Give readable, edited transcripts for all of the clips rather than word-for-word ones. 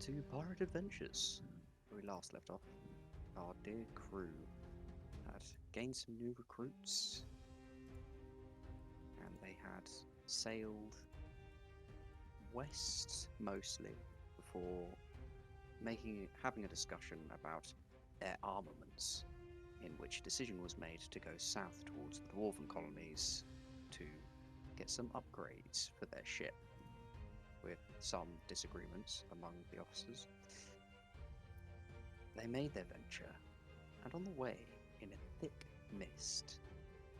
to Pirate Adventures. Where we last left off, our dear crew had gained some new recruits, and they had sailed west mostly before having a discussion about their armaments, in which a decision was made to go south towards the dwarven colonies to get some upgrades for their ship, with some disagreements among the officers. They made their venture, and on the way, in a thick mist,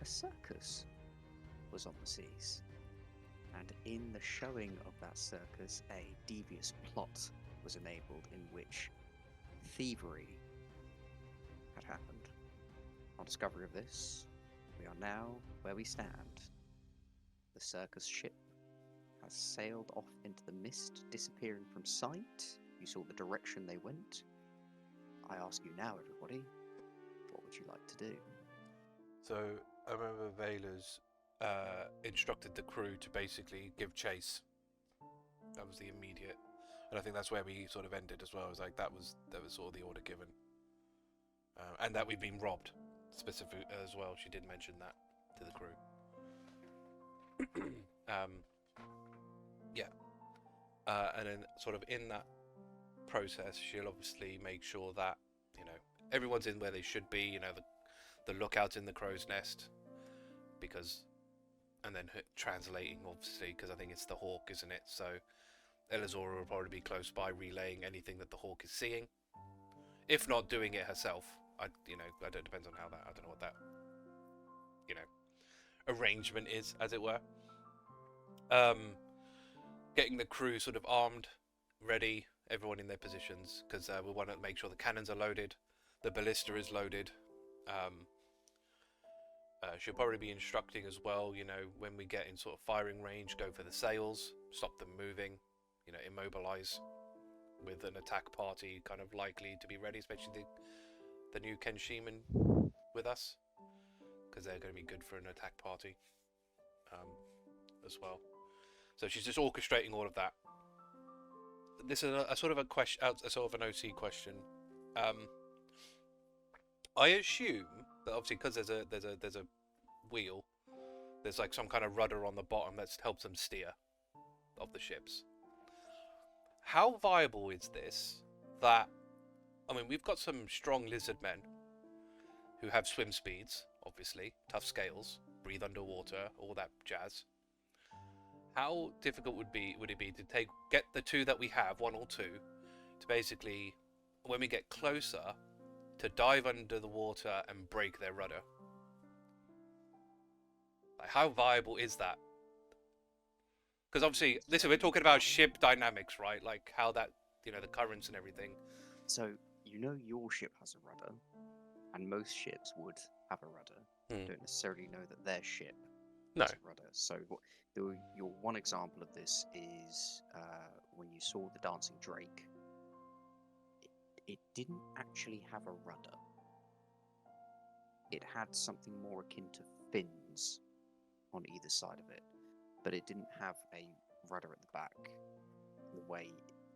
a circus was on the seas. And in the showing of that circus, a devious plot was enabled in which thievery had happened. On discovery of this, we are now where we stand. The circus ship has sailed off into the mist, disappearing from sight. You saw the direction they went. I ask you now, everybody, what would you like to do? So I remember Vaela's instructed the crew to basically give chase. That was the immediate, and I think that's where we sort of ended as well. It was like that was sort of the order given, and that we've been robbed, specific as well. She did mention that to the crew. And then sort of in that process, she'll obviously make sure that everyone's in where they should be. The lookout's in the crow's nest, and then translating obviously because I think it's the hawk, isn't it? So Elizora will probably be close by relaying anything that the hawk is seeing, if not doing it herself. I don't depends on how that. I don't know what that arrangement is, as it were. Getting the crew sort of armed, ready, everyone in their positions, because we want to make sure the cannons are loaded, the ballista is loaded. She'll probably be instructing as well, when we get in sort of firing range, go for the sails, stop them moving, immobilize, with an attack party kind of likely to be ready, especially the new Kenshiman with us, because they're going to be good for an attack party as well. So she's just orchestrating all of that. This is a sort of a question, a sort of an OC question. I assume that obviously because there's a wheel, there's like some kind of rudder on the bottom that helps them steer of the ships. How viable is this? We've got some strong lizard men who have swim speeds, obviously, tough scales, breathe underwater, all that jazz. How difficult would it be to get the two that we have, one or two, to basically, when we get closer, to dive under the water and break their rudder? Like, how viable is that? Because obviously, listen, we're talking about ship dynamics, right? Like how that, the currents and everything. So, your ship has a rudder, and most ships would have a rudder. You don't necessarily know that their ship has a rudder. So, your one example of this is when you saw the Dancing Drake. It didn't actually have a rudder. It had something more akin to fins on either side of it, but it didn't have a rudder at the back.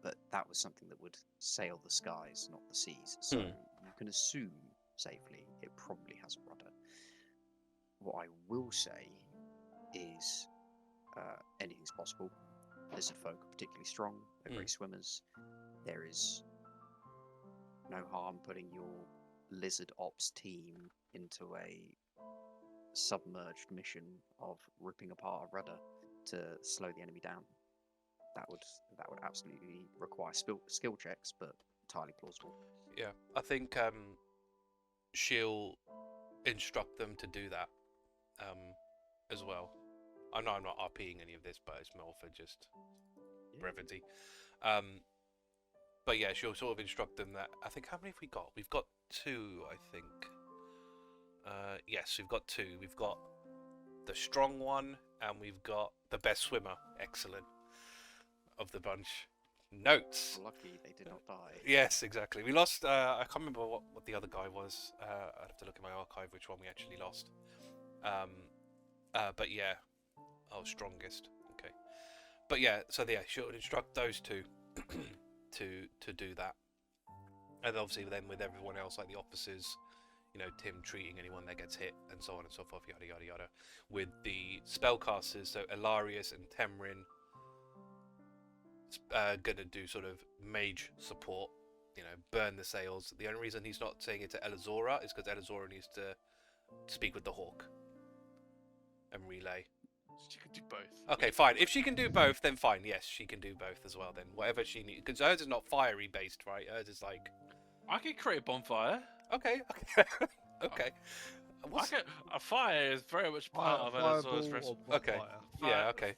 But that was something that would sail the skies, not the seas. So you can assume safely it probably has a rudder. What I will say is anything's possible. Lizard folk are particularly strong. They're great swimmers. There is no harm putting your lizard ops team into a submerged mission of ripping apart a rudder to slow the enemy down. That would absolutely require skill checks, but entirely plausible. Yeah, I think she'll instruct them to do that as well. I know I'm not RPing any of this, but it's more for just brevity. But yeah, she'll sort of instruct them that. I think, how many have we got? We've got two, I think. Yes, we've got two. We've got the strong one, and we've got the best swimmer. Excellent. Of the bunch. Notes. Lucky they did not die. Yes, exactly. We lost, I can't remember what the other guy was. I'd have to look in my archive which one we actually lost. But yeah. Oh, strongest. Okay. But yeah, so yeah, she'll instruct those two to do that. And obviously then with everyone else, like the officers, you know, Tim treating anyone that gets hit and so on and so forth, yada yada yada. With the spellcasters, so Alarias and Temrin gonna do sort of mage support, you know, burn the sails. The only reason he's not saying it to Elizora is because Elizora needs to speak with the hawk and relay. She could do both. Okay, fine. If she can do both, then fine. Yes, she can do both as well. Then whatever she needs, because hers is not fiery based, right? Hers is like. I could create a bonfire. Okay. Okay. A fire is very much part of Elizora's recipe. Okay. Yeah. Okay.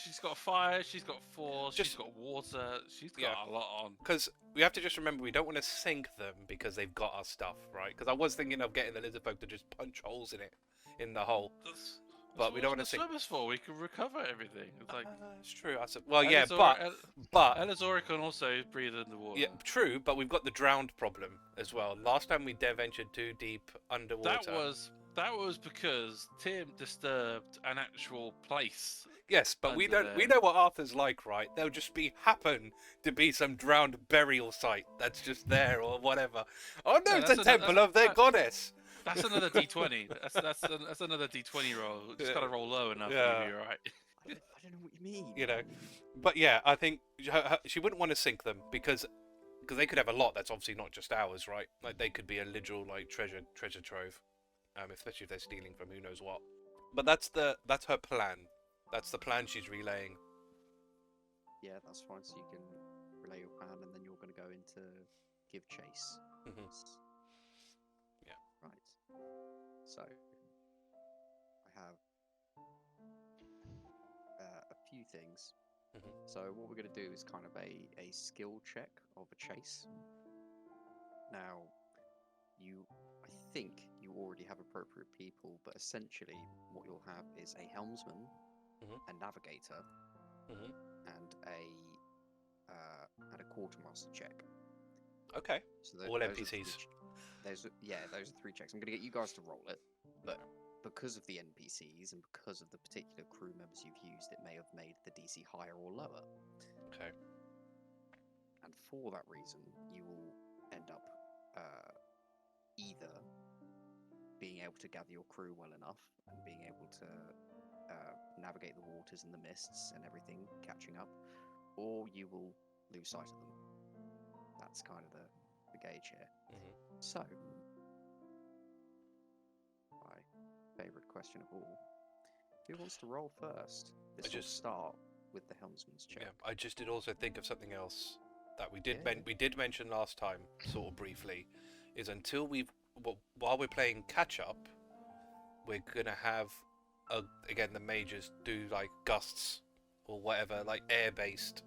She's got fire. She's got force. She's got water. She's got a lot on. Because we have to just remember we don't want to sink them because they've got our stuff, right? Because I was thinking of getting the lizard folk to just punch holes in it, in the hole. But we don't want to sink. That's what we can recover everything. It's like it's true. Well, yeah, but Elizora can also breathe in the water. Yeah, true. But we've got the drowned problem as well. Last time we ventured too deep underwater. That was because Tim disturbed an actual place. Yes, but we know what Arthur's like, right? There'll just happen to be some drowned burial site that's just there or whatever. Oh no, it's a temple of their goddess. That's another D20. That's another D20 roll. Just gotta roll low enough. Yeah. You'll be alright. I don't know what you mean. You know, but yeah, I think she wouldn't want to sink them because they could have a lot. That's obviously not just ours, right? Like they could be a literal like treasure trove, especially if they're stealing from who knows what. But that's her plan. That's the plan she's relaying. Yeah, that's fine. So you can relay your plan, and then you're going to go into give chase. Mm-hmm. Yeah. Right. So I have a few things. Mm-hmm. So what we're going to do is kind of a skill check of a chase. Now, I think you already have appropriate people, but essentially what you'll have is a helmsman, a navigator, and a quartermaster check. Okay. So all NPCs. Those are 3 checks. I'm going to get you guys to roll it, but because of the NPCs and because of the particular crew members you've used, it may have made the DC higher or lower. Okay. And for that reason, you will end up either being able to gather your crew well enough and being able to navigate the waters and the mists and everything, catching up, or you will lose sight of them. That's kind of the gauge here. So, my favourite question of all: who wants to roll first? This will start with the helmsman's check. Yeah, I just did also think of something else that we did mention last time, sort of briefly, is until while we're playing catch up, we're gonna have again the mages do like gusts or whatever, like air-based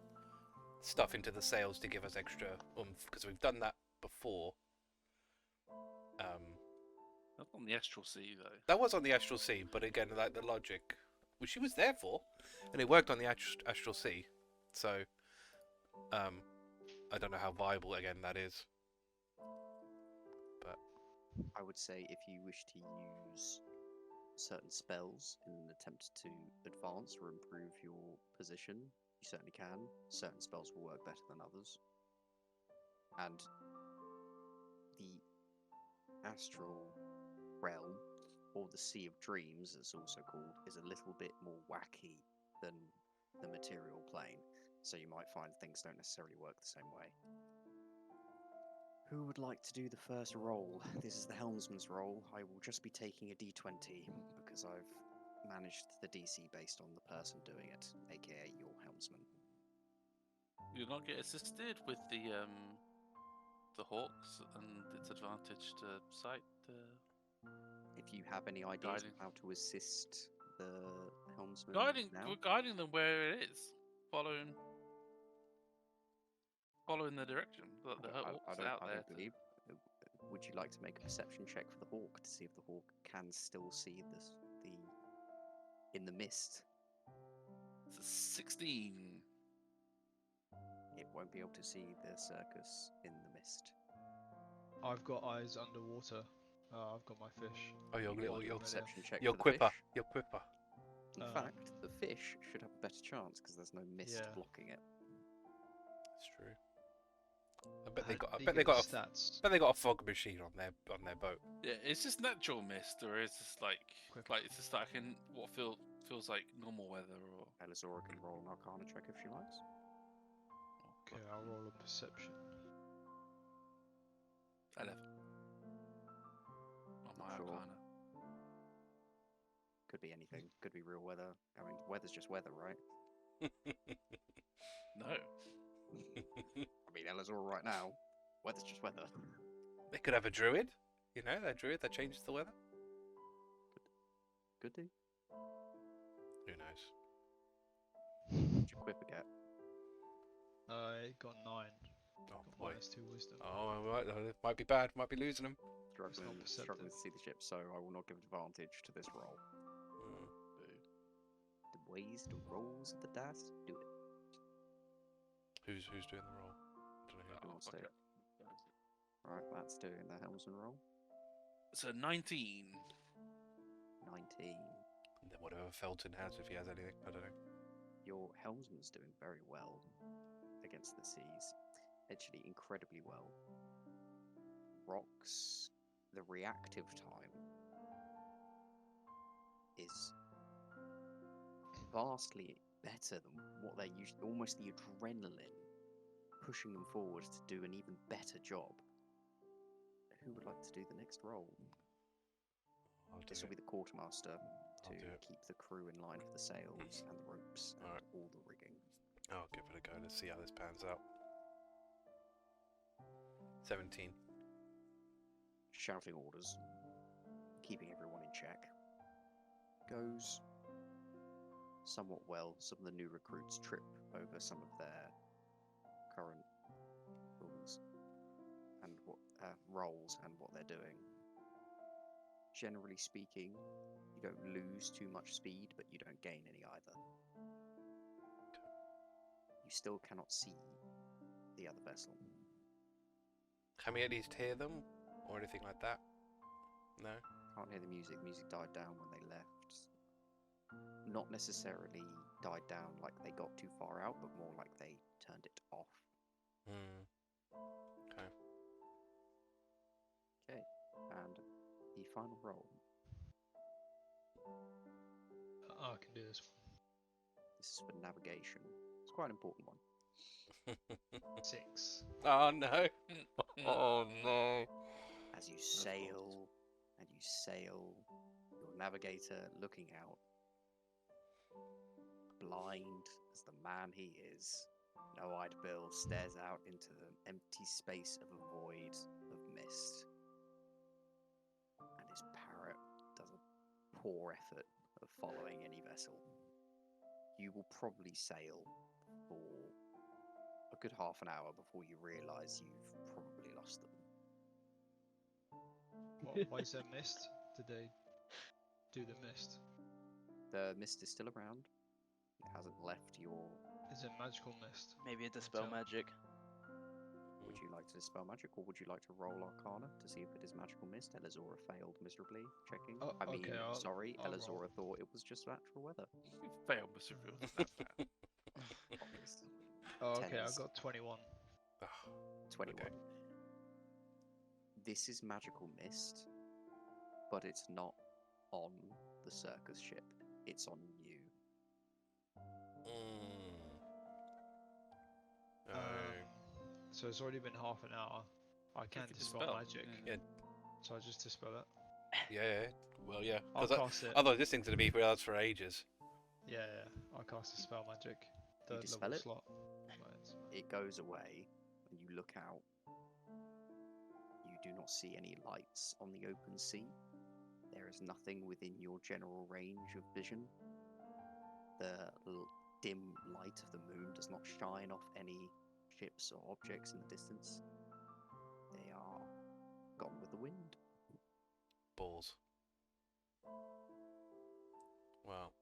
stuff into the sails to give us extra oomph, because we've done that before. Not on the Astral Sea though. That was on the Astral Sea, but again, like the logic, which she was there for, and it worked on the Astral Sea. So, I don't know how viable again that is. But I would say if you wish to use certain spells in an attempt to advance or improve your position, you certainly can. Certain spells will work better than others. And the astral realm, or the Sea of Dreams, as also called, is a little bit more wacky than the material plane. So you might find things don't necessarily work the same way. Who would like to do the first roll? This is the helmsman's roll. I will just be taking a d20 because I've managed the DC based on the person doing it, aka your helmsman. You'll not get assisted with the hawks and its advantage to sight. If you have any ideas of how to assist the helmsman, we're guiding them where it is, following the direction. The hawk's out there. Believe. Would you like to make a perception check for the hawk to see if the hawk can still see in the mist? It's a 16. It won't be able to see the circus in the mist. I've got eyes underwater. I've got my fish. Oh, your perception check. Your for the quipper. fish. Your quipper. In fact, the fish should have a better chance because there's no mist blocking it. That's true. I bet they got. I Do you bet they get got. the A, stats. bet they got a fog machine on their boat. Yeah, is this natural mist or is this like is this like in what feels like normal weather or? Elizora can roll an Arcana check if she likes. Okay, I'll roll a perception. 11. On my Sure. Arcana. Could be anything. Could be real weather. I mean, weather's just weather, right? No. I mean, Elizora right now, weather's just weather. They could have a druid. You know, they're druid that changes the weather. Could do. Who knows? What'd you equip get? I got 9. Oh Got boy. -2 wisdom. Oh, it might be bad. Might be losing them. Struggling perceptive. to see the ship, so I will not give advantage to this roll. The ways, the rolls of the dice, do it. Who's doing the roll? I don't know who. Who wants to? okay. Right, that's doing the helmsman roll. So 19. 19. And then whatever Felton has, if he has anything, I don't know. Your helmsman's doing very well against the seas. Actually, incredibly well. Rocks, the reactive time is vastly better than what they're used to. Almost the adrenaline pushing them forward to do an even better job. Who would like to do the next roll? This will be the quartermaster to I'll do it. keep the crew in line for the sails and the ropes and Alright. all the rigging. I'll give it a go. Let's see how this pans out. 17. Shouting orders, keeping everyone in check. Goes somewhat well. Some of the new recruits trip over some of their current rules and what roles and what they're doing. Generally speaking, you don't lose too much speed, but you don't gain any either. You still cannot see the other vessel. Can we at least hear them or anything like that? No. Can't hear the music. Music died down when they left. Not necessarily died down like they got too far out, but more like they turned it off. Okay. Okay, and the final roll. I can do this This is for navigation. It's quite an important one. one. 6. Oh no. Oh no. As you sail and you sail, your navigator looking out, blind as the man he is, no-eyed Bill stares out into the empty space of a void of mist. And his parrot does a poor effort of following any vessel. You will probably sail for a good half an hour before you realise you've probably lost them. Why is there mist? Did they do the mist? The mist is still around. It hasn't left your... Is it magical mist? Maybe a dispel Tell- magic. Would you like to dispel magic, or would you like to roll Arcana to see if it is magical mist? Elizora failed miserably checking. Oh, I mean, okay, sorry, I'll Elizora roll. thought it was just natural weather. You failed, Mr. Field. It's not fair. Obvious. Oh, okay, I Tennis. got 21. 21. Okay. This is magical mist, but it's not on the circus ship. It's on you. Oh. So it's already been half an hour. I can can dispel dispel, magic. yeah. So I just dispel it. Yeah. Well, yeah. I'll 'Cause cast it. otherwise, this thing's gonna be with us for ages. Yeah. I'll cast a spell magic. Third dispel level it? slot. It goes away, and you look out. You do not see any lights on the open sea. There is nothing within your general range of vision. The dim light of the moon does not shine off any ships or objects in the distance. They are gone with the wind. Balls. Well.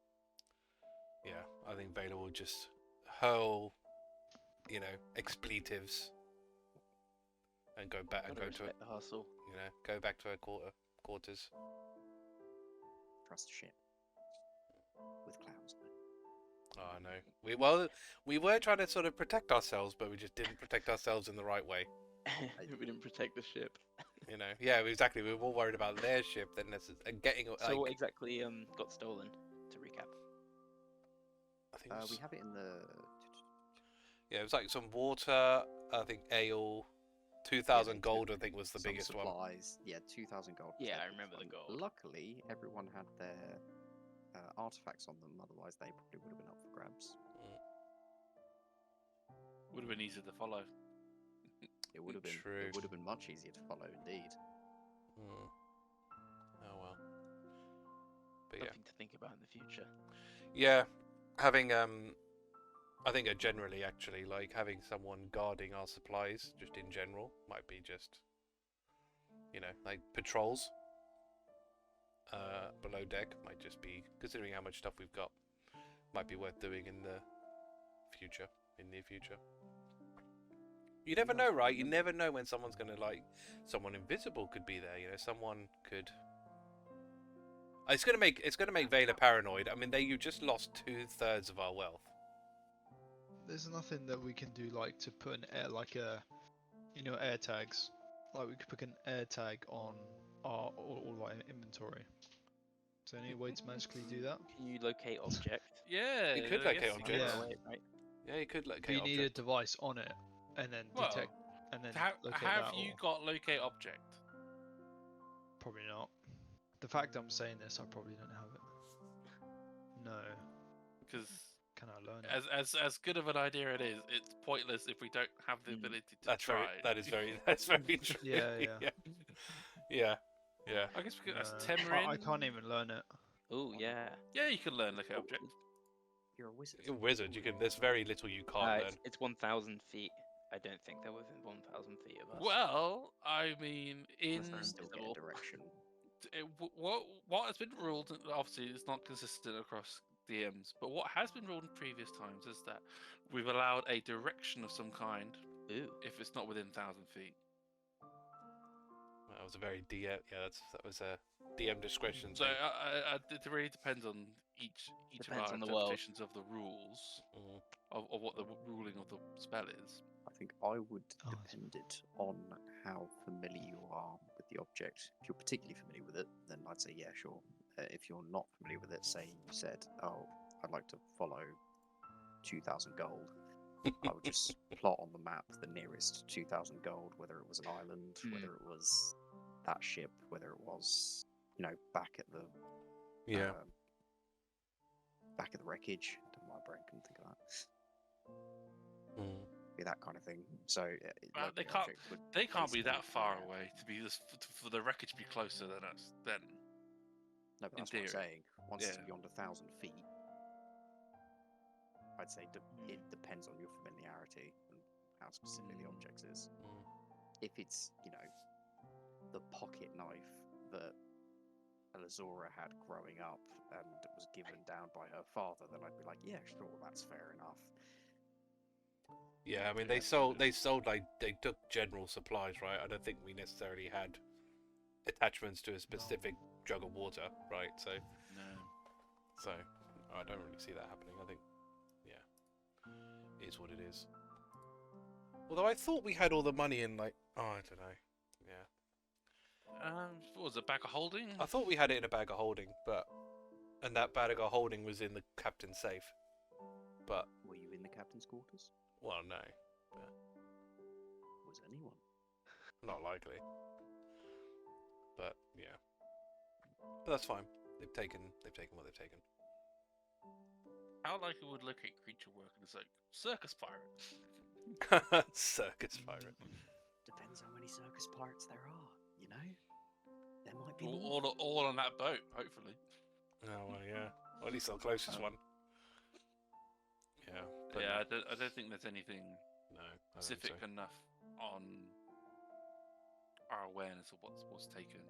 Yeah, I think Vaela will just hurl, expletives, and go back and Gotta go to it. respect the hustle. Go back to her quarters. Trust a ship with clouds on it. Oh, I know. We were trying to sort of protect ourselves, but we just didn't protect ourselves in the right way. We didn't protect the ship. You know? Yeah, exactly. We were more worried about their ship than getting. So what exactly got stolen? To recap. I think it was, We have it in the. yeah, it was like some water. I think ale. 2,000 gold, I think, was the biggest one. Supplies. Yeah, 2,000 gold. was Yeah, the I biggest remember the one. gold. Luckily, everyone had their artifacts on them. Otherwise, they probably would have been up for grabs. Would have been easier to follow. It would have been. True. It would have been much easier to follow, indeed. Oh well. But yeah. Something to think about in the future. Yeah, having I think generally actually like having someone guarding our supplies just in general might be just, you know, like patrols below deck might just be, considering how much stuff we've got, might be worth doing in the future, in near future. You never know, right? You never know when someone's gonna, like, someone invisible could be there. You know, someone could. It's gonna make Vaela paranoid. I mean, you just lost 2/3 of our wealth. There's nothing that we can do like to put an air like a, air tags. Like we could put an air tag on our all our inventory. Is there any way to magically do that? Can you locate object? Yeah, You could I locate guess objects. Yeah. Away, right? Yeah, you could But locate you need a object. device on it, and then Well, detect, and then Have locate that. you Or got locate object? probably not. The fact I'm saying this, I probably don't have it. No. Because Can I learn it? as good of an idea it is, it's pointless if we don't have the ability to That's try. that's very true. Yeah. yeah. I guess we could ask No. Temerin. I can't even learn it. Oh yeah. Yeah, you can learn locate object. You're a wizard. You're a wizard. You can. There's very little you can't learn. It's 1,000 feet. I don't think they're within 1,000 feet of us. Well, I mean, in Unless they still get invisible. a direction. what has been ruled, obviously it's not consistent across DMs, but what has been ruled in previous times is that we've allowed a direction of some kind Ooh. if it's not within 1,000 feet. That was a very DM. Yeah, that was a DM discretion. So thing. it really depends on each Depends of our on the world. interpretations of the rules Mm. of what the ruling of the spell is. I think I would Oh, depend it on how familiar you are with the object. If you're particularly familiar with it, then I'd say yeah, sure. If you're not familiar with it, say you said, "Oh, I'd like to follow 2,000 gold," I would just plot on the map the nearest 2,000 gold, whether it was an island, whether it was that ship, whether it was, back at the Yeah. back at the wreckage. My brain couldn't think of that. Mm. Be that kind of thing. So Well, they the can't- object would They can't be basically that far yeah. away to be this for the wreckage to be closer than us. Then No, but in that's what I'm theory. saying. Once it's Yeah. beyond 1,000 feet, I'd say it depends on your familiarity and how specific the object is. Mm. If it's, the pocket knife that Elizora had growing up and it was given down by her father, then I'd be like, yeah, sure, that's fair enough. Yeah, I mean they sold like they took general supplies, right? I don't think we necessarily had attachments to a specific jug of water, right? So I don't really see that happening. I think, yeah, it is what it is. Although I thought we had all the money in, like, I don't know. Yeah, what was it, bag of holding? I thought we had it in a bag of holding, and that bag of holding was in the captain's safe. But Were you in the captain's quarters? well, no, Was anyone? not likely. But yeah, but that's fine. They've taken what they've taken. How likely would locate creature work in a circus pirate? Circus pirate. Depends how many circus pirates there are, There might be more. All on that boat, hopefully. Oh well, yeah. Or at least the closest one. Yeah. But Yeah, I don't think there's anything no, I don't think specific so. enough on our awareness of what's taken.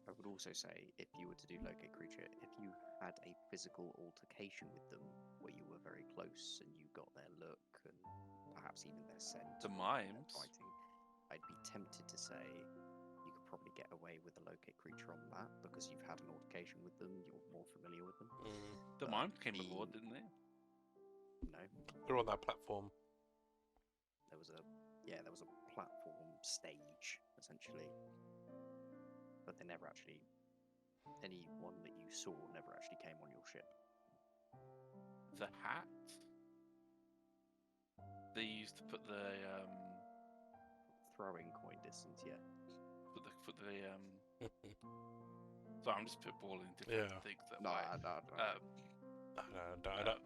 I would also say, if you were to do locate creature, if you had a physical altercation with them where you were very close and you got their look and perhaps even their scent, The and mimes. fighting, I'd be tempted to say you could probably get away with a locate creature on that because you've had an altercation communication with them, you're more familiar with them. The But mime came the- aboard, didn't they? No, We're on that platform. there was a platform stage essentially, but they never actually. Anyone that you saw never actually came on your ship. The hat. They used to put the Throwing coin distance, yeah. put the So I'm just spitballing different Yeah. things that No, might.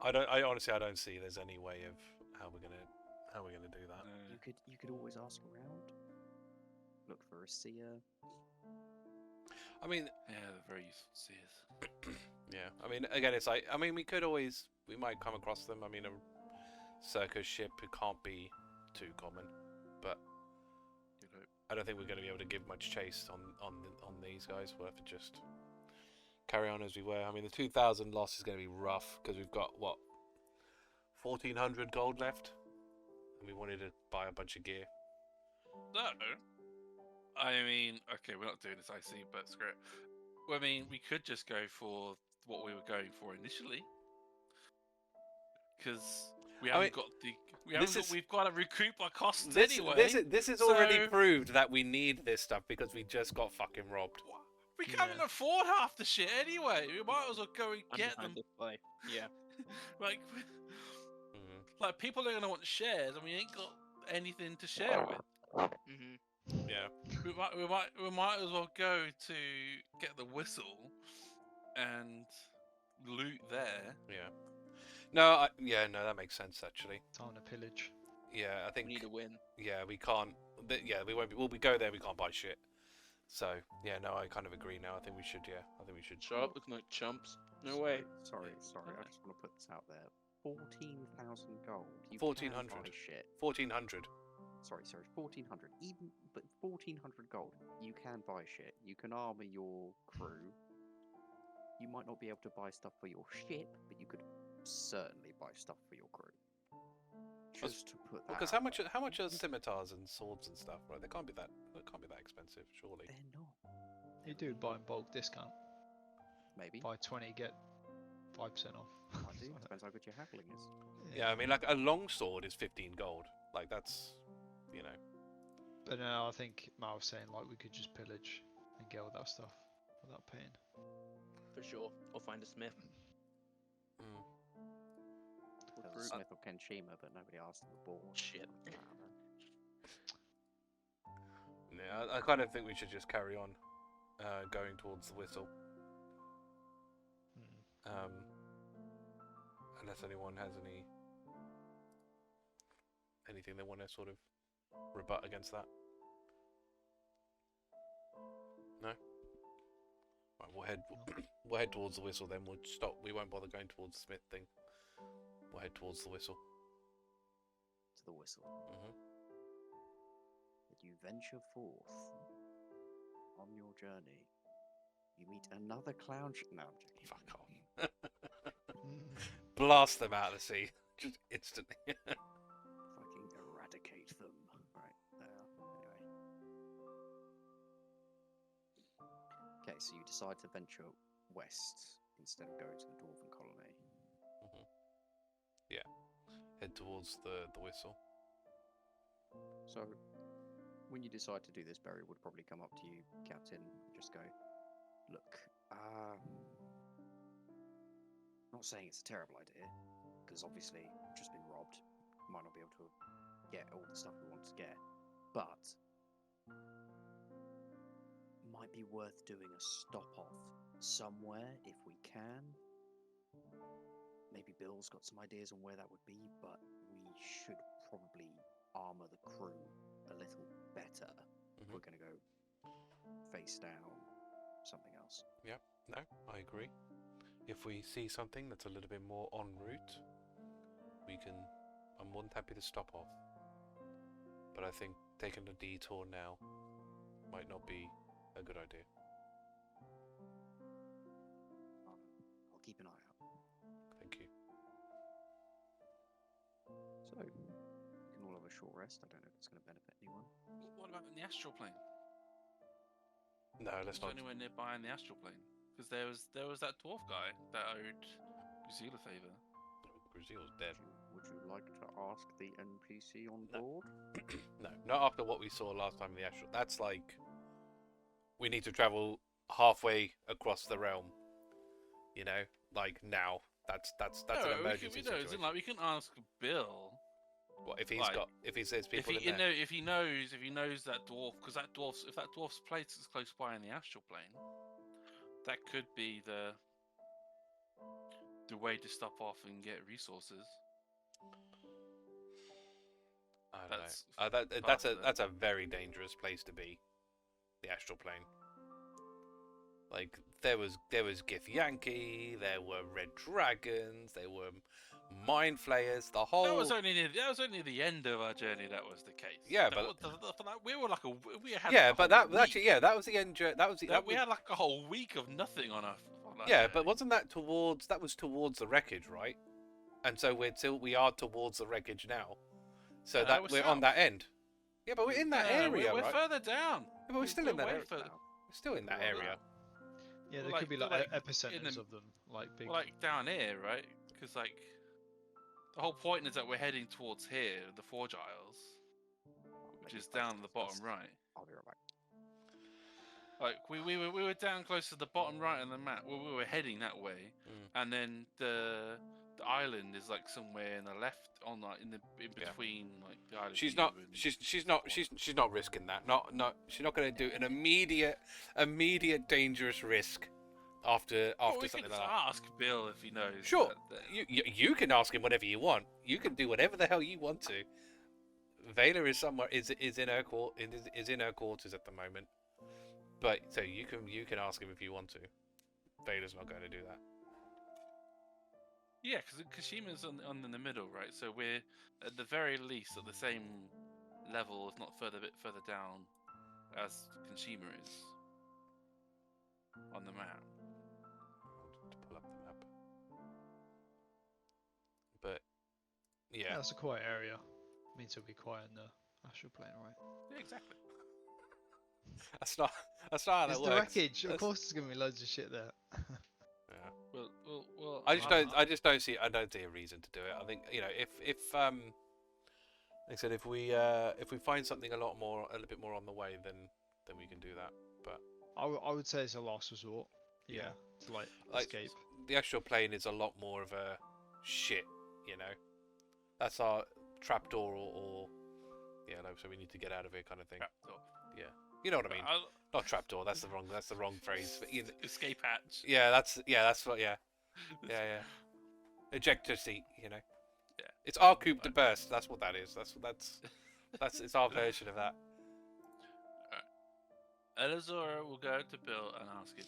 I honestly, I don't see there's any way of how we're gonna do that. You could always ask around. Look for a seer. I mean, yeah, they're very useful seers. yeah. I mean, again, it's like, I mean, we might come across them. I mean, a circus ship, it can't be too common, but You know, I don't think we're going to be able to give much chase on these guys. We'll have to just carry on as we were. I mean, the 2,000 loss is going to be rough because we've got what 1,400 gold left, and we wanted to buy a bunch of gear. No. I mean, okay, we're not doing this, I see, but screw it. Well, I mean, we could just go for what we were going for initially. Because we haven't got the... We've got to recoup our costs anyway. This is already so- proved that we need this stuff because we just got fucking robbed. We can't afford half the shit anyway. We might as well go and I'm get behind them. this play. Yeah. Like, Mhm. like people are going to want shares and we ain't got anything to share with. Mhm. Yeah. We might as well go to get the whistle and loot there. Yeah. No, no, that makes sense actually. Time to pillage. Yeah, I We think. need a win. Yeah, we can't. We won't be. Well, we go there, we can't buy shit. So yeah, no, I kind of agree now. I think we should. Yeah, I think we should. Show up looking like chumps. No way. Sorry. I just want to put this out there. 14,000 gold. You 1,400. can buy shit. 1,400. Sorry, 1,400. But 1,400 gold. You can buy shit. You can armor your crew. You might not be able to buy stuff for your ship, but you could certainly buy stuff for your crew. Just to put that. Because out how much are scimitars and swords and stuff? Right, they can't be that expensive, surely. there. They're not. You do buy in bulk discount. Maybe. Buy 20, get 5% off. I do. Depends how good your haggling is. Yeah, I mean, like a long sword is 15 gold. Like that's, you know. But no, I think Mal was saying like we could just pillage and get all that stuff without paying. For sure. Or find a smith. Mm. There was a Smith or Kenshima, but nobody asked them the board. Shit. Yeah, I kind of think we should just carry on, going towards the whistle. Hmm. Unless anyone has anything they want to sort of rebut against that. No. Right, we'll head towards the whistle. Then we'll stop. We won't bother going towards the Smith thing. We'll head towards the whistle. To the whistle. Mhm. As you venture forth on your journey, you meet another clown. No, I'm joking. Fuck off. Blast them out of the sea, just instantly. Fucking eradicate them. Right there. Anyway. Okay, so you decide to venture west instead of going to the Dwarven colony. Yeah, head towards the whistle. So, when you decide to do this, Barry would probably come up to you, Captain, and just go, look, not saying it's a terrible idea, because obviously we've just been robbed, might not be able to get all the stuff we want to get, but might be worth doing a stop-off somewhere if we can. Maybe Bill's got some ideas on where that would be, but we should probably armor the crew a little better if we're going to go face down something else. No, I agree. If we see something that's a little bit more en route, I'm more than happy to stop off. But I think taking a detour now might not be a good idea. I'll keep an eye out. Thank you. So, we can all have a short rest. I don't know if it's going to benefit anyone. What about in the astral plane? No, let's Is not. anywhere nearby in the astral plane? because there was that dwarf guy that owed Brazil a favor. Brazil's dead. Would you like to ask the NPC on No. board? No, not after what we saw last time in the Astral. That's like we need to travel halfway across the realm. You know, like now. That's an emergency situation. Like we can ask Bill. What if he's like, if he says people if in there? if he knows that dwarf, because if that dwarf's place is close by in the astral plane, that could be the way to stop off and get resources. I don't know. That's a very dangerous place to be. The astral plane. Like there was Githyanki, there were red dragons, there were mind flayers. The whole That was only the end of our journey. That was the case. Yeah, we were like we had. yeah, like but a that week. that was the end. We had like a whole week of nothing on our. Yeah, but wasn't that towards the wreckage, right? And so we are towards the wreckage now. So No, that we're we're on south. that end. Yeah, but we're in that area, we're right? further down. Yeah, but we're still in that way area. further- We're still in that Well, area. Yeah, there Like- could be like like in epicenters the- of them, like big. Like down here, right? Because like the whole point is that we're heading towards here, the Forge Isles, which is down at the bottom right. I'll be right back. Like we were down close to the bottom right on the map. We were heading that way, Mm. and then the island is like somewhere in the left, on like in Yeah. between like the island. She's view not. and- She's not risking that. She's not going to do an immediate dangerous risk after Well, we something can like that. ask Bill if he knows. Sure, that- you can ask him whatever you want. You can do whatever the hell you want to. Vaela is somewhere is in her quarters at the moment, but so you can ask him if you want to. Vaela's not going to do that. Yeah, because Kashima's on in the middle, right? So we're at the very least at the same level, if not a bit further down, as Kashima is on the map. To pull up the map, but yeah, That's a quiet area. Means it'll be quiet in the astral plane, right? Yeah, exactly. that's not how that It's works. the wreckage. Of That's- course, there's gonna be loads of shit there. Yeah. Well. I just don't see a reason to do it. I think if like I said, if we find something a little bit more on the way, then we can do that. But I would say it's a last resort. Yeah. To like Like, escape. the astral plane is a lot more of a shit, That's our trapdoor or so we need to get out of here kind of thing. Trapdoor. You know what I mean? I'll- Not trapdoor. That's the wrong phrase. But escape hatch. that's what. Yeah. Ejector seat. Yeah. It's our coupe de burst. That's what that is. That's it's our version of that. Elizora will go to Bill and ask him,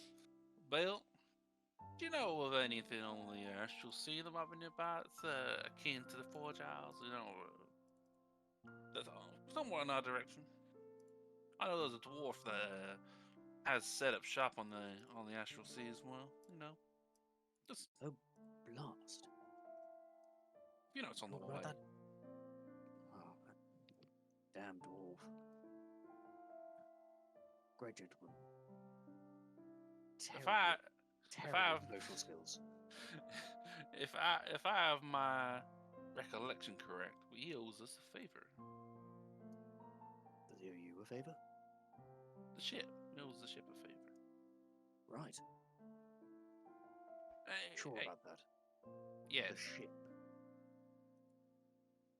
Bill, do you know of anything on the astral sea that might be nearby that's akin to the Forge Isles? That's somewhere in our direction. I know there's a dwarf that has set up shop on the astral sea as well. Just Blast. it's on the What way. about that? Oh, that damn dwarf. Great gentleman. If I Terrible social skills. if I have my recollection correct, he owes us a favor. Does he owe you a favour? The ship. He owes the ship a favor. Right. Hey, Sure hey, about that. yeah, The ship.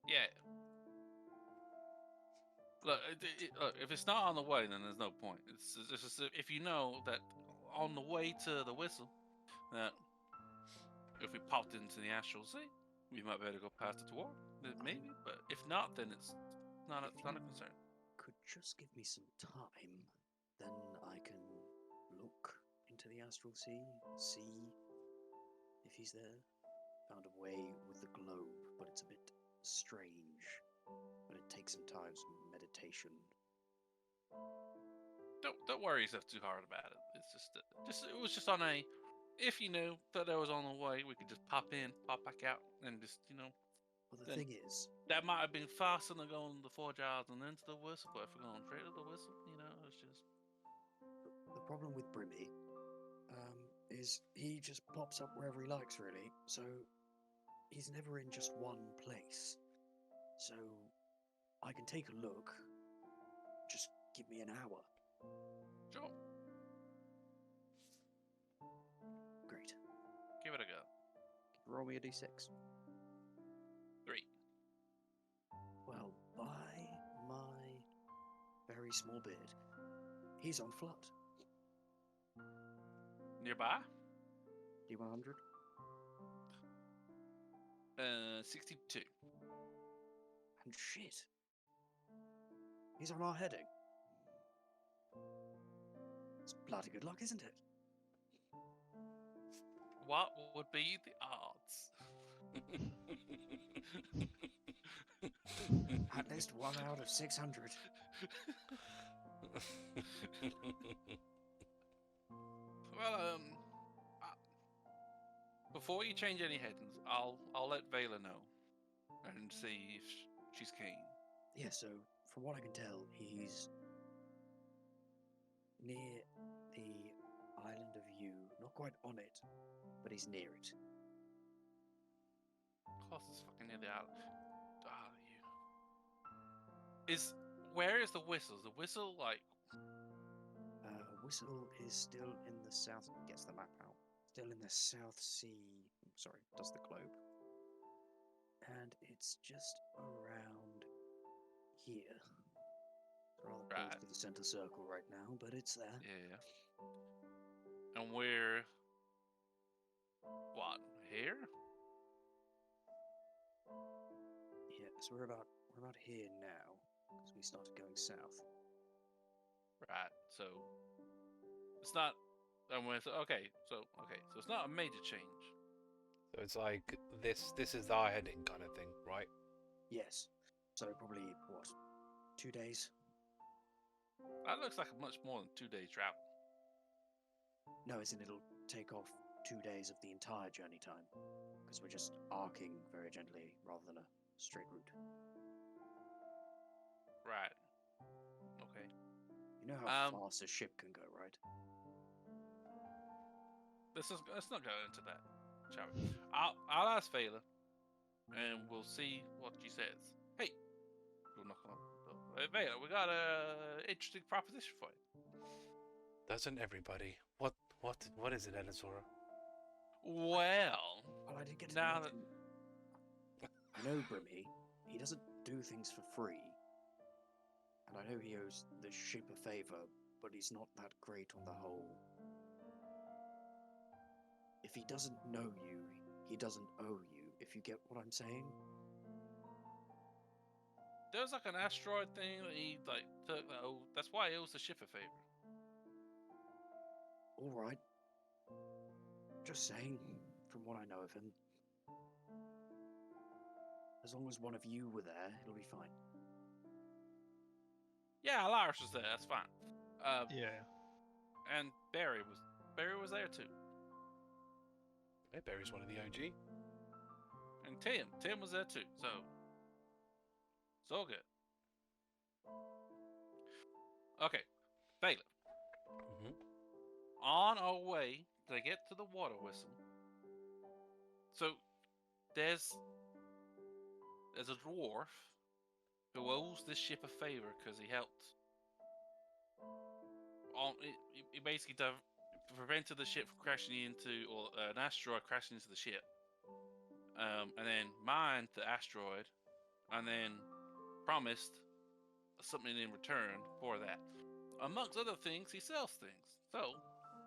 yeah. Look, look, if it's not on the way, then there's no point. It's just if you know that on the way to the whistle, that if we popped into the astral sea, we might be able to go past the dwarf, maybe. But if not, then it's not a concern. Could just give me some time, then I can look into the astral sea, see if he's there. Found a way with the globe, but it's a bit strange. But it takes some time, some meditation. Don't worry yourself too hard about it. It's just it was just on a. If you knew that I was on the way, we could just pop in, pop back out, and just Well, the Then- thing is, that might have been faster than going to the Forge Isles and then to the whistle. But if we're going straight to the whistle, it's just the problem with Brimmi, is he just pops up wherever he likes, really. So he's never in just one place. So I can take a look. Just give me an hour. Sure. Great. Give it a go. Roll me a d6. 3. Well, by my very small beard, he's on flood. Nearby? D100. 62. And shit. He's on our heading. It's bloody good luck, isn't it? What would be the odds? At least 1 out of 600. Well, before you change any headings, I'll let Vaela know and see if she's keen. Yeah, so from what I can tell, he's near the island of Yew. Not quite on it, but he's near it. Of course, it's fucking near the island. You. Where is the whistle? Is the whistle like? Whistle is still in the south. Gets the map out. Still in the South Sea. Sorry, does the globe. And it's just around here. It's rather close Right. to the center circle right now, but it's there. Yeah. And we're what? Here? Yeah, so we're about here now because we started going south. Right. So it's not. And we're okay. So it's not a major change. So it's like this is our heading kind of thing, right? Yes. So probably what? 2 days? That looks like much more than 2 days travel. No, as in it'll take off 2 days of the entire journey time because we're just arcing very gently rather than a straight route. Right. Okay. You know how Um, fast a ship can go, right? Let's not go into that, shall we? I'll ask Vaela, and we'll see what she says. Hey, we'll knock on the door. Hey, Vaela, we got a interesting proposition for you. Doesn't everybody? What is it, Elizora? Well, Well, I did get to now meet him. I know Brimmi. He doesn't do things for free. And I know he owes the ship a favor, but he's not that great on the whole. If he doesn't know you, he doesn't owe you, if you get what I'm saying. there's like an asteroid thing that he like took. That's why he owes the ship a favor. Alright. Just saying, from what I know of him. As long as one of you were there, it'll be fine. Yeah, Alarias was there. That's fine. Yeah. And Barry was there too. Hey, Barry's one of the OG. And Tim was there too. So it's all good. Okay, Vaela. Mm-hmm. On our way to get to the water whistle. So there's a dwarf who owes this ship a favor because he helped. He basically prevented the ship from crashing into, or an asteroid crashing into the ship, and then mined the asteroid, and then promised something in return for that. Amongst other things, he sells things. So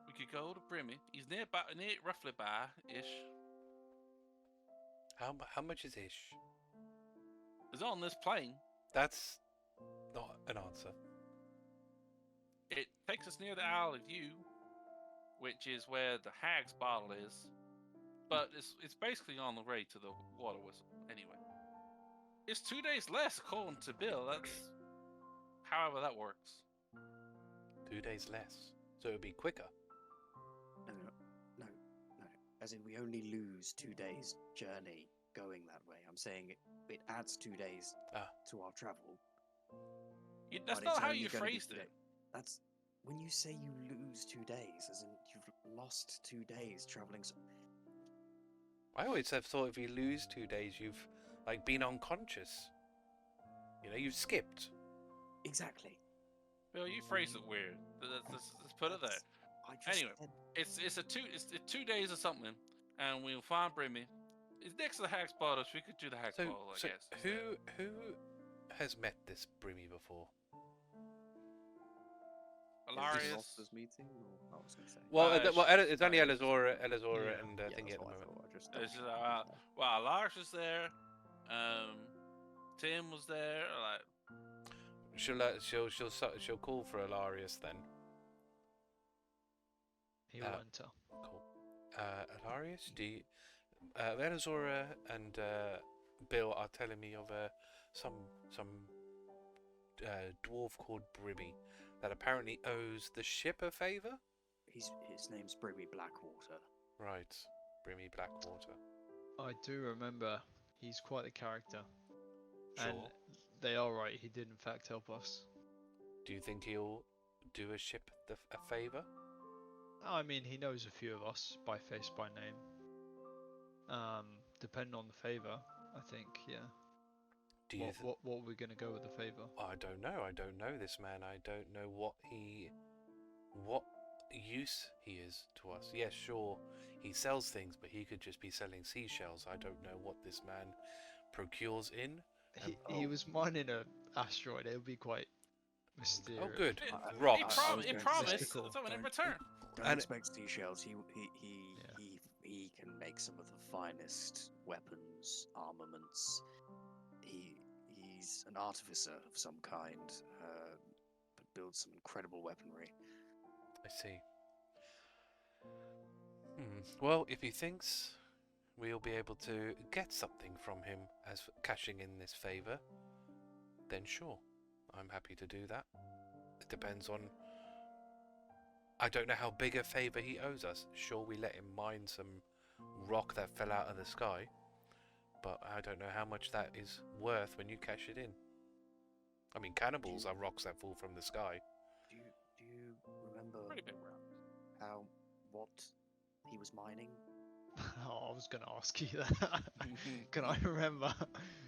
we could go to Brimmi. He's roughly by-ish. How much is ish? It's on this plane. That's not an answer. It takes us near the Isle of Yew, which is where the hag's bottle is. But it's basically on the way to the water whistle. Anyway, it's 2 days less according to Bill. That's however that works. 2 days less, so it'd be quicker. No. As in, we only lose 2 days journey going that way. I'm saying it adds 2 days to our travel. That's but not it's how only you gonna be phrased 2 it. days. That's when you say you lose 2 days, as in you've lost 2 days traveling. I always have thought if you lose 2 days, you've like been unconscious. You know, you've skipped. Exactly. Bill, you phrased it weird. Let's put it there. I just Anyway, said- it's 2 days or something, and we'll find Brimmi. It's next to the Hack's Bottle, so we could do the Hack's Bottle, I So guess. who has met this Brimmi before? Alarias. Monsters meeting? Or, I was going to say. Well, Uh, it's only uh, Elizora, yeah. and Yeah, thingy that's at the what I moment. thought. I just It's just, double-checked. well, Alarias was there. Tim was there. Like, She'll call for Alarias then. He won't tell. Cool. Alarias, Elizora and Bill are telling me of some dwarf called Brimmi that apparently owes the ship a favour. His name's Brimmi Blackwater. Right, Brimmi Blackwater. I do remember he's quite a character. Sure. And they are right, he did in fact help us. Do you think he'll do a ship a favour? I mean, he knows a few of us by face, by name. Depending on the favour, I think, yeah. Do you? What are we gonna go with the favour? I don't know. I don't know this man. I don't know what use he is to us. Yes, sure, he sells things, but he could just be selling seashells. I don't know what this man procures in. He was mining a asteroid. It would be quite mysterious. Oh, good. He Rocks. promised Mystical. something in return. Don't And- expect seashells. He can make some of the finest weapons, armaments. He's an artificer of some kind, but builds some incredible weaponry. I see. Well, if he thinks we'll be able to get something from him as cashing in this favour, then sure, I'm happy to do that. It depends on... I don't know how big a favour he owes us. Sure, we let him mine some rock that fell out of the sky, but I don't know how much that is worth when you cash it in. I mean, cannibals are rocks that fall from the sky. Do you remember Pretty big round. what he was mining? Oh, I was gonna ask you that. Can I remember?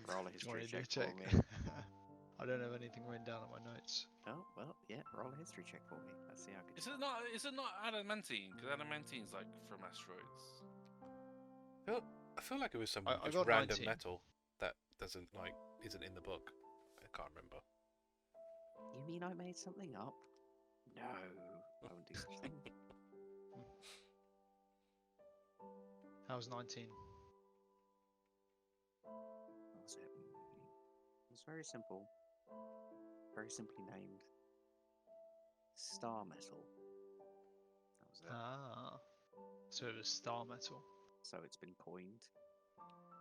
Roll a Do you want history me to check do a for me. I don't have anything written down on my notes. Oh well, yeah. Roll a history check for me. Let's see how good. Is it not adamantine? Because adamantine's like from asteroids. I feel like it was some I just got random 19. metal that isn't in the book. I can't remember. You mean I made something up? No, I wouldn't do such a thing. How's 19? What was it? It was very simple. Very simply named Star Metal. That was it. Ah. So it was star metal. So it's been coined.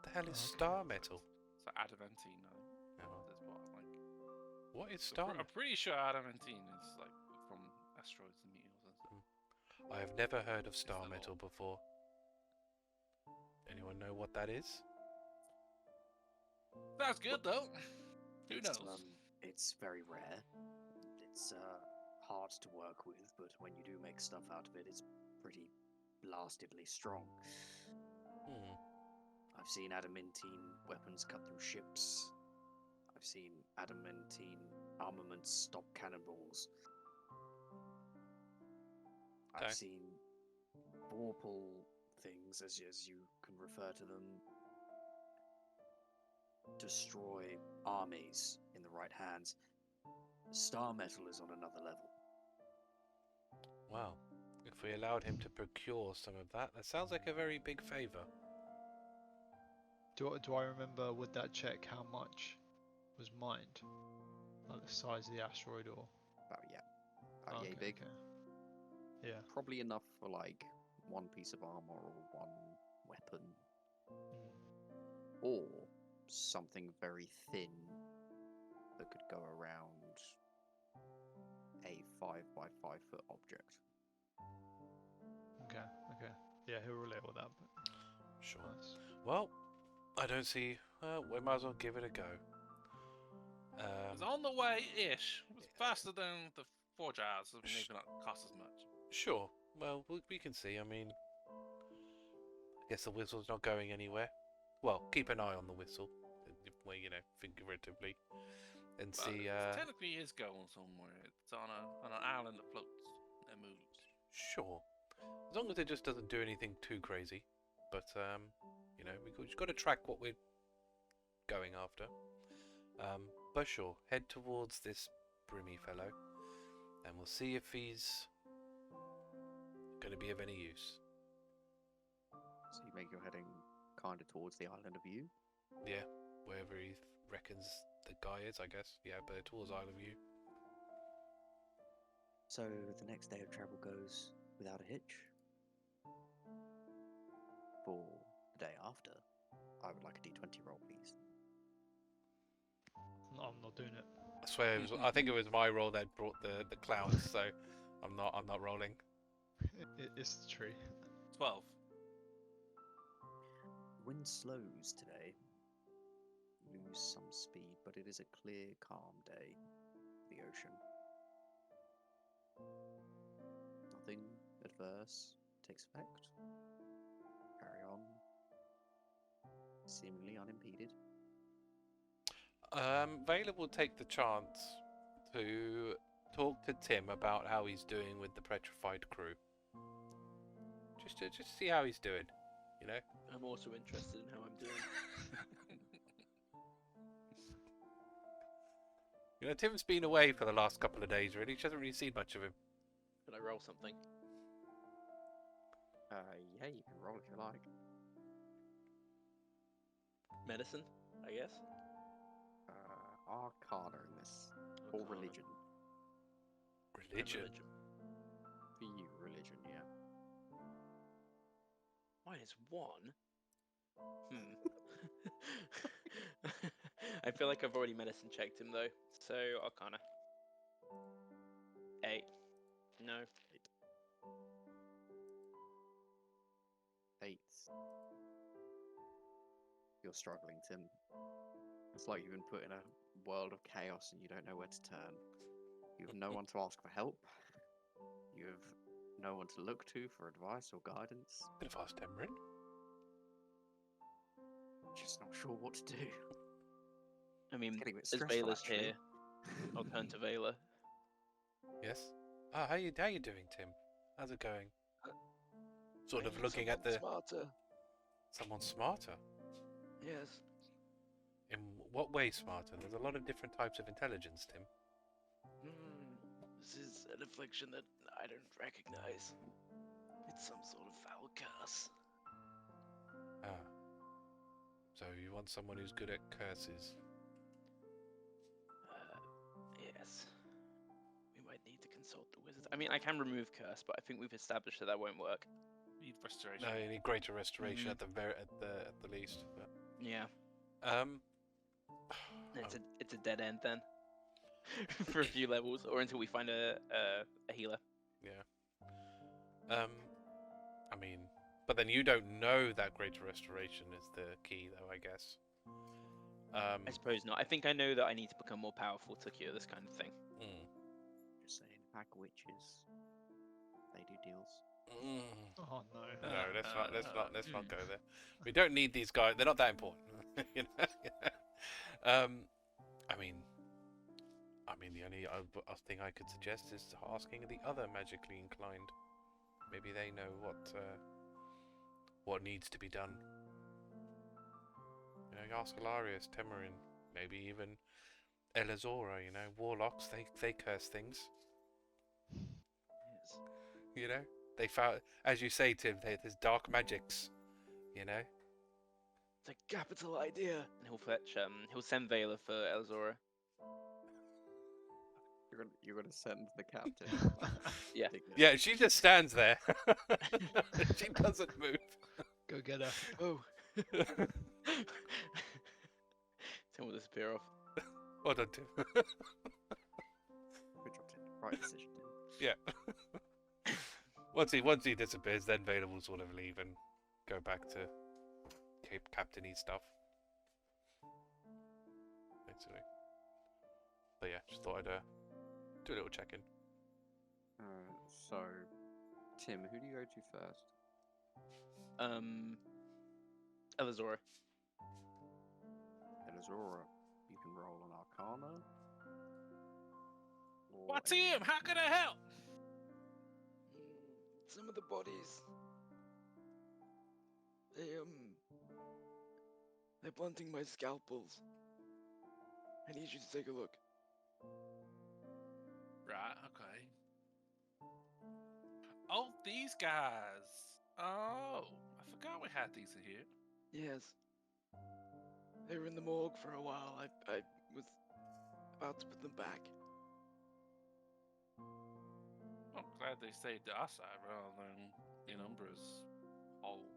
The hell is Okay. star metal? So adamantine, I think. No. That's what I'm like. What is So star? I'm pretty sure adamantine is like from asteroids and meteors and stuff. I have never heard of star the metal law. before. Anyone know what that is? That's good though. Who It's, knows? it's very rare. It's hard to work with, but when you do make stuff out of it, it's pretty blastively strong. Hmm. I've seen adamantine weapons cut through ships. I've seen adamantine armaments stop cannonballs. Okay. I've seen vorpal things, as you can refer to them, destroy armies in the right hands. Star metal is on another level. Wow. If we allowed him to procure some of that, that sounds like a very big favour. Do I remember with that check how much was mined? Like the size of the asteroid or? About yay big. Okay. Yeah. Probably enough for like one piece of armor or one weapon, or something very thin that could go around a 5 by 5 foot object. Okay. Okay. Yeah, he'll relate with that. But Sure. nice. Well, I don't see. We might as well give it a go. It's on the way ish. It was faster than the forge hours, so maybe not cost as much. Sure. Well, we can see. I mean, I guess the whistle's not going anywhere. Well, keep an eye on the whistle, well, figuratively, and Well, see. it technically is going somewhere. It's on an island that floats and moves. Sure, as long as it just doesn't do anything too crazy. But we've got to track what we're going after. But sure, head towards this Brimmi fellow, and we'll see if he's going to be of any use. So you make your heading kind of towards the island of View. Yeah, wherever he reckons the guy is, I guess. Yeah, but towards Isle of View. So the next day of travel goes without a hitch. For the day after, I would like a d20 roll, please. No, I'm not doing it. I swear, I think it was my roll that brought the clouds, so I'm not rolling. It's the tree. 12. Wind slows today. Lose some speed, but it is a clear, calm day. The ocean. Nothing adverse takes effect. Carry on. Seemingly unimpeded. Vaela will take the chance to talk to Tim about how he's doing with the petrified crew. Just to see how he's doing, I'm also interested in how I'm doing. Tim's been away for the last couple of days, really. She hasn't really seen much of him. Can I roll something? Yeah, you can roll if you like. Medicine, I guess. Arcana in this. Or Arcana. religion. Religion? For you, religion, yeah. -1. I feel like I've already medicine checked him though, so Arcana. 8. No. 8. You're struggling, Tim. It's like you've been put in a world of chaos and you don't know where to turn. You have no one to ask for help. You have no one to look to for advice or guidance. Could have asked Emrin. Just not sure what to do. I mean, Getting a bit as stressful, Vaela's actually. here, I'll turn to Vaela. Yes. How you doing, Tim? How's it going? Sort of looking at the smarter. someone smarter. Yes. In what way smarter? There's a lot of different types of intelligence, Tim. This is an affliction that I don't recognize. It's some sort of foul curse. Ah. So you want someone who's good at curses? Yes. We might need to consult the wizard. I mean, I can remove curse, but I think we've established that won't work. Need restoration. No, you need greater restoration Mhm. at the least. But, Yeah, um. it's a dead end then. For a few levels, or until we find a healer. Yeah. I mean, but then you don't know that greater restoration is the key, though, I guess. I suppose not. I think I know that I need to become more powerful to cure this kind of thing. Just saying, hack witches. They do deals. Oh no. No, let's not go there. We don't need these guys. They're not that important. I mean, the only thing I could suggest is asking the other magically inclined. Maybe they know what needs to be done. You ask Alarias, Temerin, maybe even Elizora. Warlocks. They curse things. Yes. They found, as you say, Tim. There's dark magics. It's a capital idea. And he'll fetch. He'll send Vaela for Elizora. You're gonna send the captain. Yeah. Yeah, she just stands there. She doesn't move. Go get her. Oh. Tim will disappear off. Well done, Tim. Good job, Tim. Right decision, Tim. Yeah. Once he disappears, then Vaela will sort of leave and go back to Cape Captain-y stuff. Basically. But yeah, just thought I'd do a little check-in. So, Tim, who do you go to first? Elizora. Elizora, you can roll an Arcana. Or What's a- him? How can I help? Some of the bodies. They're blunting my scalpels. I need you to take a look. Right, okay. Oh, these guys. Oh, I forgot we had these in here. Yes. They were in the morgue for a while. I was about to put them back. I'm glad they stayed to our side rather than in Umbra's hole.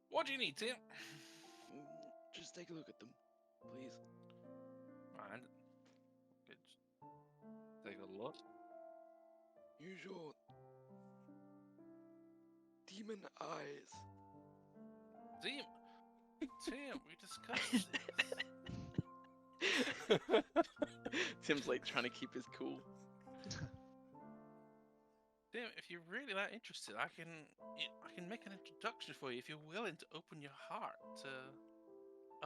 What do you need, Tim? Just take a look at them, please. Mind. Take a look. Use your demon eyes. Tim, we discussed this. Tim's like trying to keep his cool. Tim, if you're really that interested, I can make an introduction for you if you're willing to open your heart to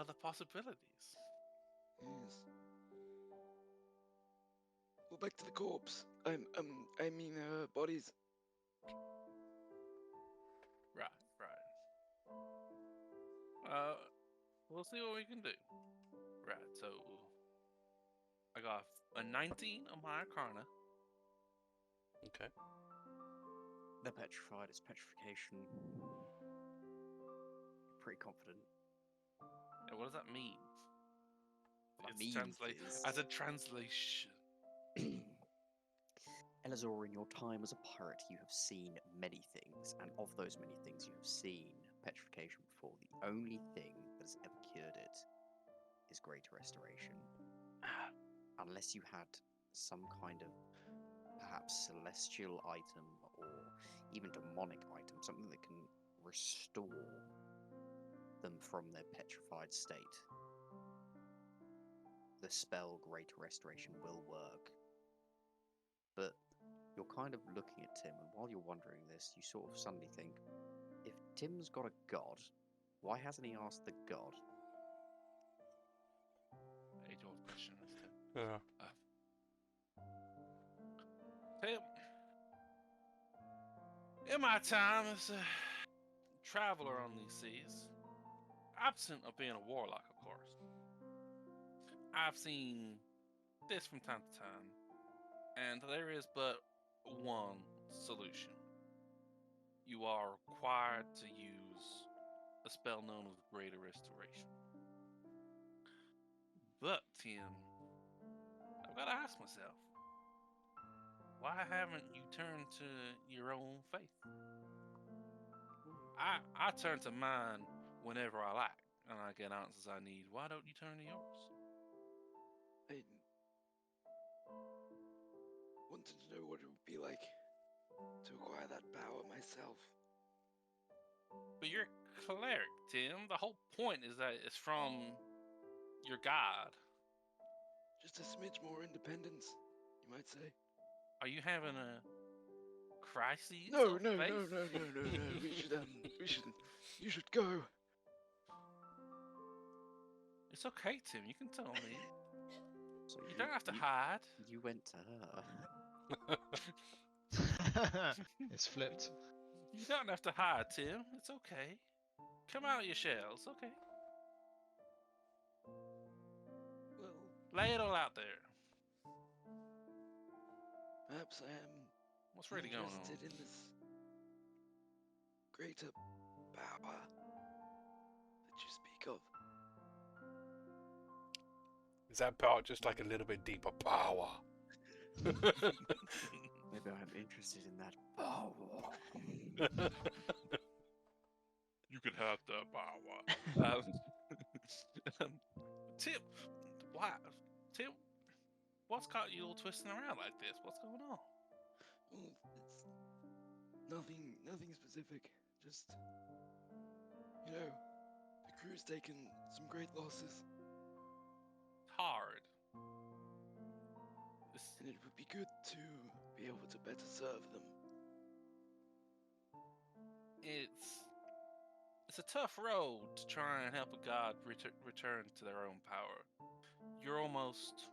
other possibilities. Yes. Well, back to the corpse. I mean, bodies. Right. We'll see what we can do. Right, so I got a 19 on my Arcana. Okay. They're petrified. It's petrification. Pretty confident. And what does that mean? What that It's means is- as a translation. Elizora, in your time as a pirate, you have seen many things, and of those many things you have seen petrification before, the only thing that has ever cured it is Greater Restoration. Unless you had some kind of perhaps celestial item or even demonic item, something that can restore them from their petrified state, the spell Greater Restoration will work. But you're kind of looking at Tim, and while you're wondering this, you sort of suddenly think, if Tim's got a god, why hasn't he asked the god? Age-old question, isn't it? Yeah. Tim, in my time as a traveler on these seas, absent of being a warlock, of course, I've seen this from time to time, and there is but one solution. You are required to use a spell known as Greater Restoration. But, Tim, I've got to ask myself, why haven't you turned to your own faith? I turn to mine whenever I like, and I get answers I need. Why don't you turn to yours? I wanted to know what it would be like to acquire that power myself. But you're a cleric, Tim. The whole point is that it's from your god. Just a smidge more independence, you might say. Are you having a crisis? No. of faith? You should go. It's okay, Tim. You can tell me. So You don't have to hide. You went to her. It's flipped. You don't have to hide, Tim. It's okay. Come out of your shells, okay? Well, Lay it all out there. perhaps I am What's really going on? interested in this greater power that you speak of. Is that part just like a little bit deeper power? Maybe I'm interested in that power. You can have the power. Tim, why? Tim, what's got you all twisting around like this? What's going on? Well, it's nothing specific. Just, the crew's taken some great losses, It's hard. and it would be good to be able to better serve them. it's a tough road to try and help a god return to their own power. You're almost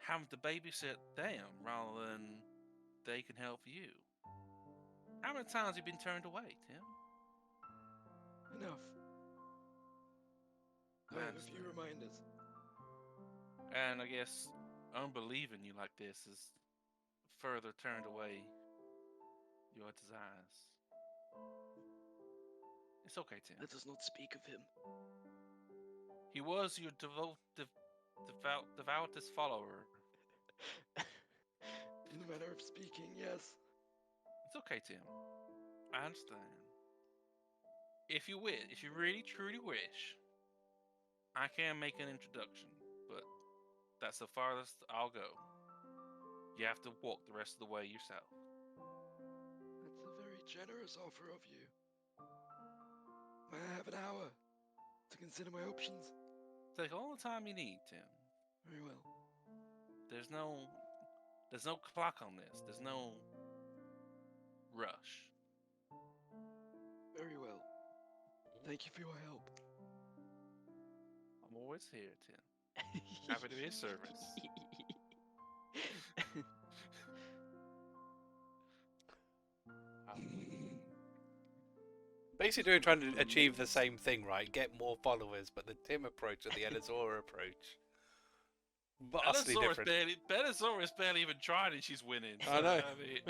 having to babysit them rather than they can help you. How many times have you been turned away, Tim? Enough. I have a few Understand. reminders. And I guess unbelieving you like this is further turned away your desires. It's okay, Tim. Let us not speak of him. He was your devoutest follower. In a manner of speaking, yes. It's okay, Tim. I understand. If you really truly wish, I can make an introduction, but that's the farthest I'll go. You have to walk the rest of the way yourself. That's a very generous offer of you. May I have an hour to consider my options? Take all the time you need, Tim. Very well. There's no clock on this. There's no rush. Very well. Thank you for your help. I'm always here, Tim. Happy to be of service. Basically, trying to achieve the same thing, right? Get more followers, but the Tim approach or the Elizora approach, vastly different. Elizora's barely even tried, and she's winning. I know. I mean...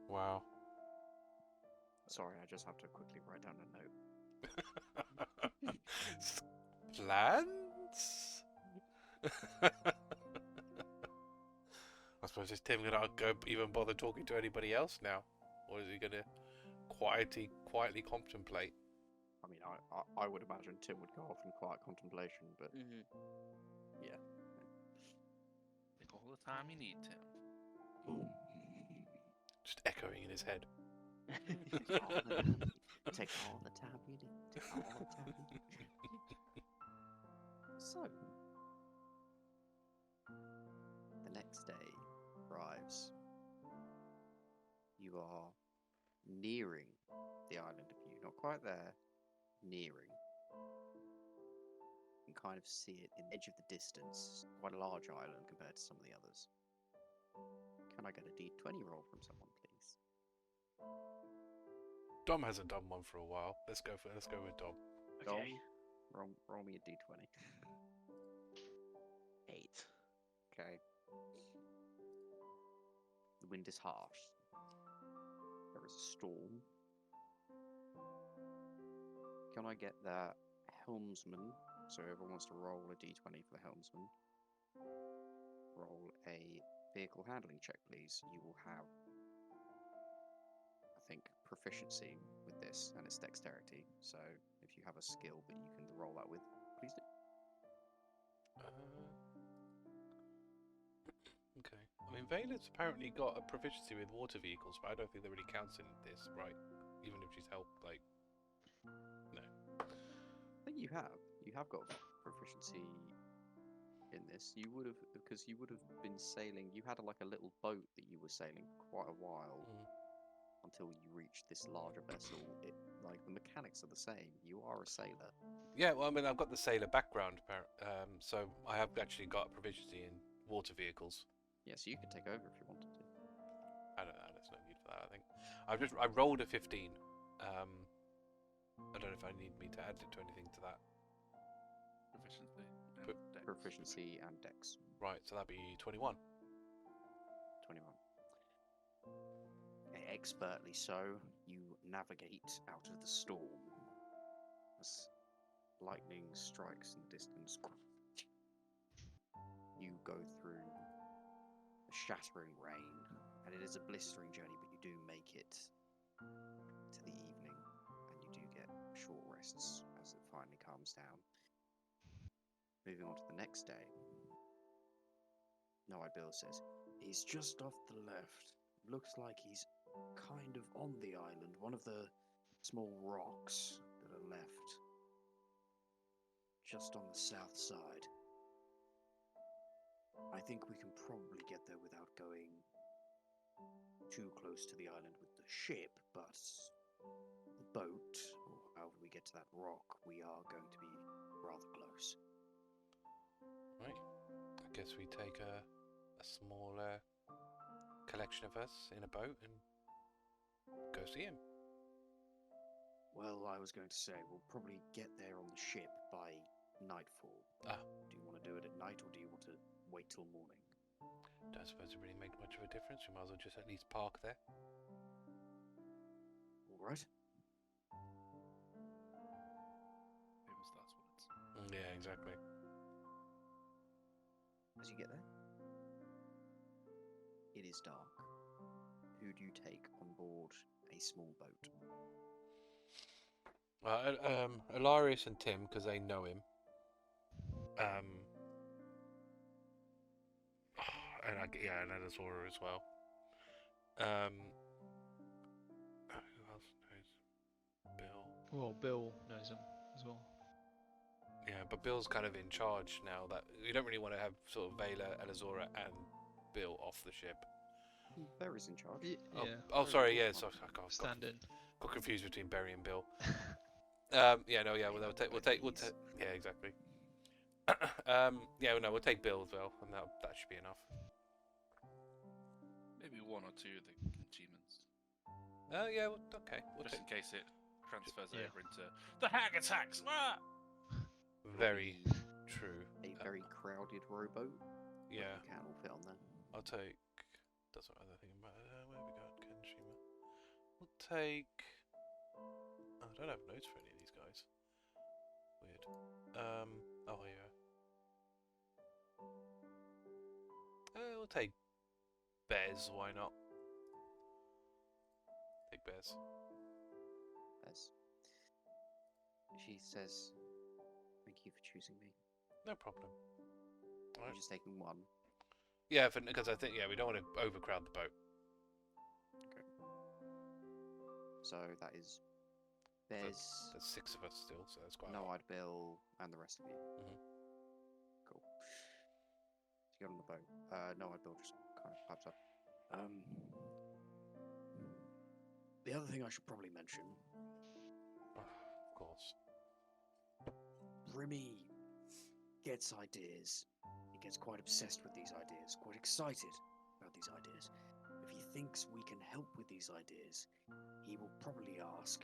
Wow. Sorry, I just have to quickly write down a note. Plans? I suppose is Tim gonna go even bother talking to anybody else now, or is he gonna quietly contemplate? I mean, I would imagine Tim would go off in quiet contemplation, but yeah. Take all the time you need, Tim. Just echoing in his head. Take all the time you need. Take all the time you need. So, the next day arrives. You are nearing the island of View. Not quite there, nearing. You can kind of see it in the edge of the distance. Quite a large island compared to some of the others. Can I get a d20 roll from someone, please? Dom hasn't done one for a while. Let's go with Dom. Okay. Roll me a d20. 8. Okay. The wind is harsh. There is a storm. Can I get that helmsman? So everyone wants to roll a d20 for the helmsman. Roll a vehicle handling check, please. You will have, I think, proficiency with this, and it's dexterity. So if you have a skill that you can roll that with, please do. Okay. I mean, Vaela's apparently got a proficiency with water vehicles, but I don't think that really counts in this, right? Even if she's helped, like, no. I think you have. You have got proficiency in this. You would have, because you would have been sailing. You had like a little boat that you were sailing for quite a while until you reached this larger vessel. Like the mechanics are the same. You are a sailor. Yeah, well, I mean, I've got the sailor background, so I have actually got proficiency in water vehicles. Yeah, so you could take over if you wanted to. I don't know. There's no need for that. I think I rolled a 15. I don't know if I need me to add it to anything to that. Proficiency. And But- dex. Proficiency and dex. Right, so that'd be 21. 21. Expertly so, you navigate out of the storm as lightning strikes in the distance. You go through a shattering rain, and it is a blistering journey, but you do make it to the evening, and you do get short rests as it finally calms down. Moving on to the next day, No-Eyed Bill says, he's just off the left. Looks like he's kind of on the island, one of the small rocks that are left just on the south side. I think we can probably get there without going too close to the island with the ship, but the boat, or however we get to that rock, we are going to be rather close. Right. I guess we take a small collection of us in a boat and go see him. Well, I was going to say, we'll probably get there on the ship by nightfall. Ah. Do you want to do it at night, or do you want to wait till morning? Don't suppose it really make much of a difference. We might as well just at least park there. All right. Famous last words. Yeah, exactly. As you get there, it is dark. Who do you take on board a small boat? Alarias and Tim, because they know him. And Elizora as well. Who else knows? Bill. Well, Bill knows him as well. Yeah, but Bill's kind of in charge now. That we don't really want to have sort of Vaela, Elizora, and Bill off the ship. Barry's in charge. Oh, sorry. Yeah, so I Stand in. got confused between Barry and Bill. Yeah, we'll take. Yeah, exactly. We'll take Bill as well, and that should be enough. Maybe one or two of the achievements. Okay. Just in case it transfers Yeah. over into the hag attacks. Ah! Very true. A very crowded rowboat. but Yeah, You can all fit on there. I'll take. Doesn't matter thinking about it. Where we got Kenshima. We'll take. I don't have notes for any of these guys. Weird. Oh yeah. We'll take Bez. Why not? Take Bez. As she says, "Thank you for choosing me." No problem. You're Alright. just taking one. Yeah, because I think we don't want to overcrowd the boat. Okay. So that is Bez, There's 6 of us still, so that's quite a lot. No-Eyed Bill, and the rest of you. Mhm. Cool. So you get on the boat. No-Eyed Bill just kind of pipes up. The other thing I should probably mention, Of course. Brimmi gets ideas. He gets quite obsessed with these ideas, quite excited about these ideas. If he thinks we can help with these ideas, he will probably ask,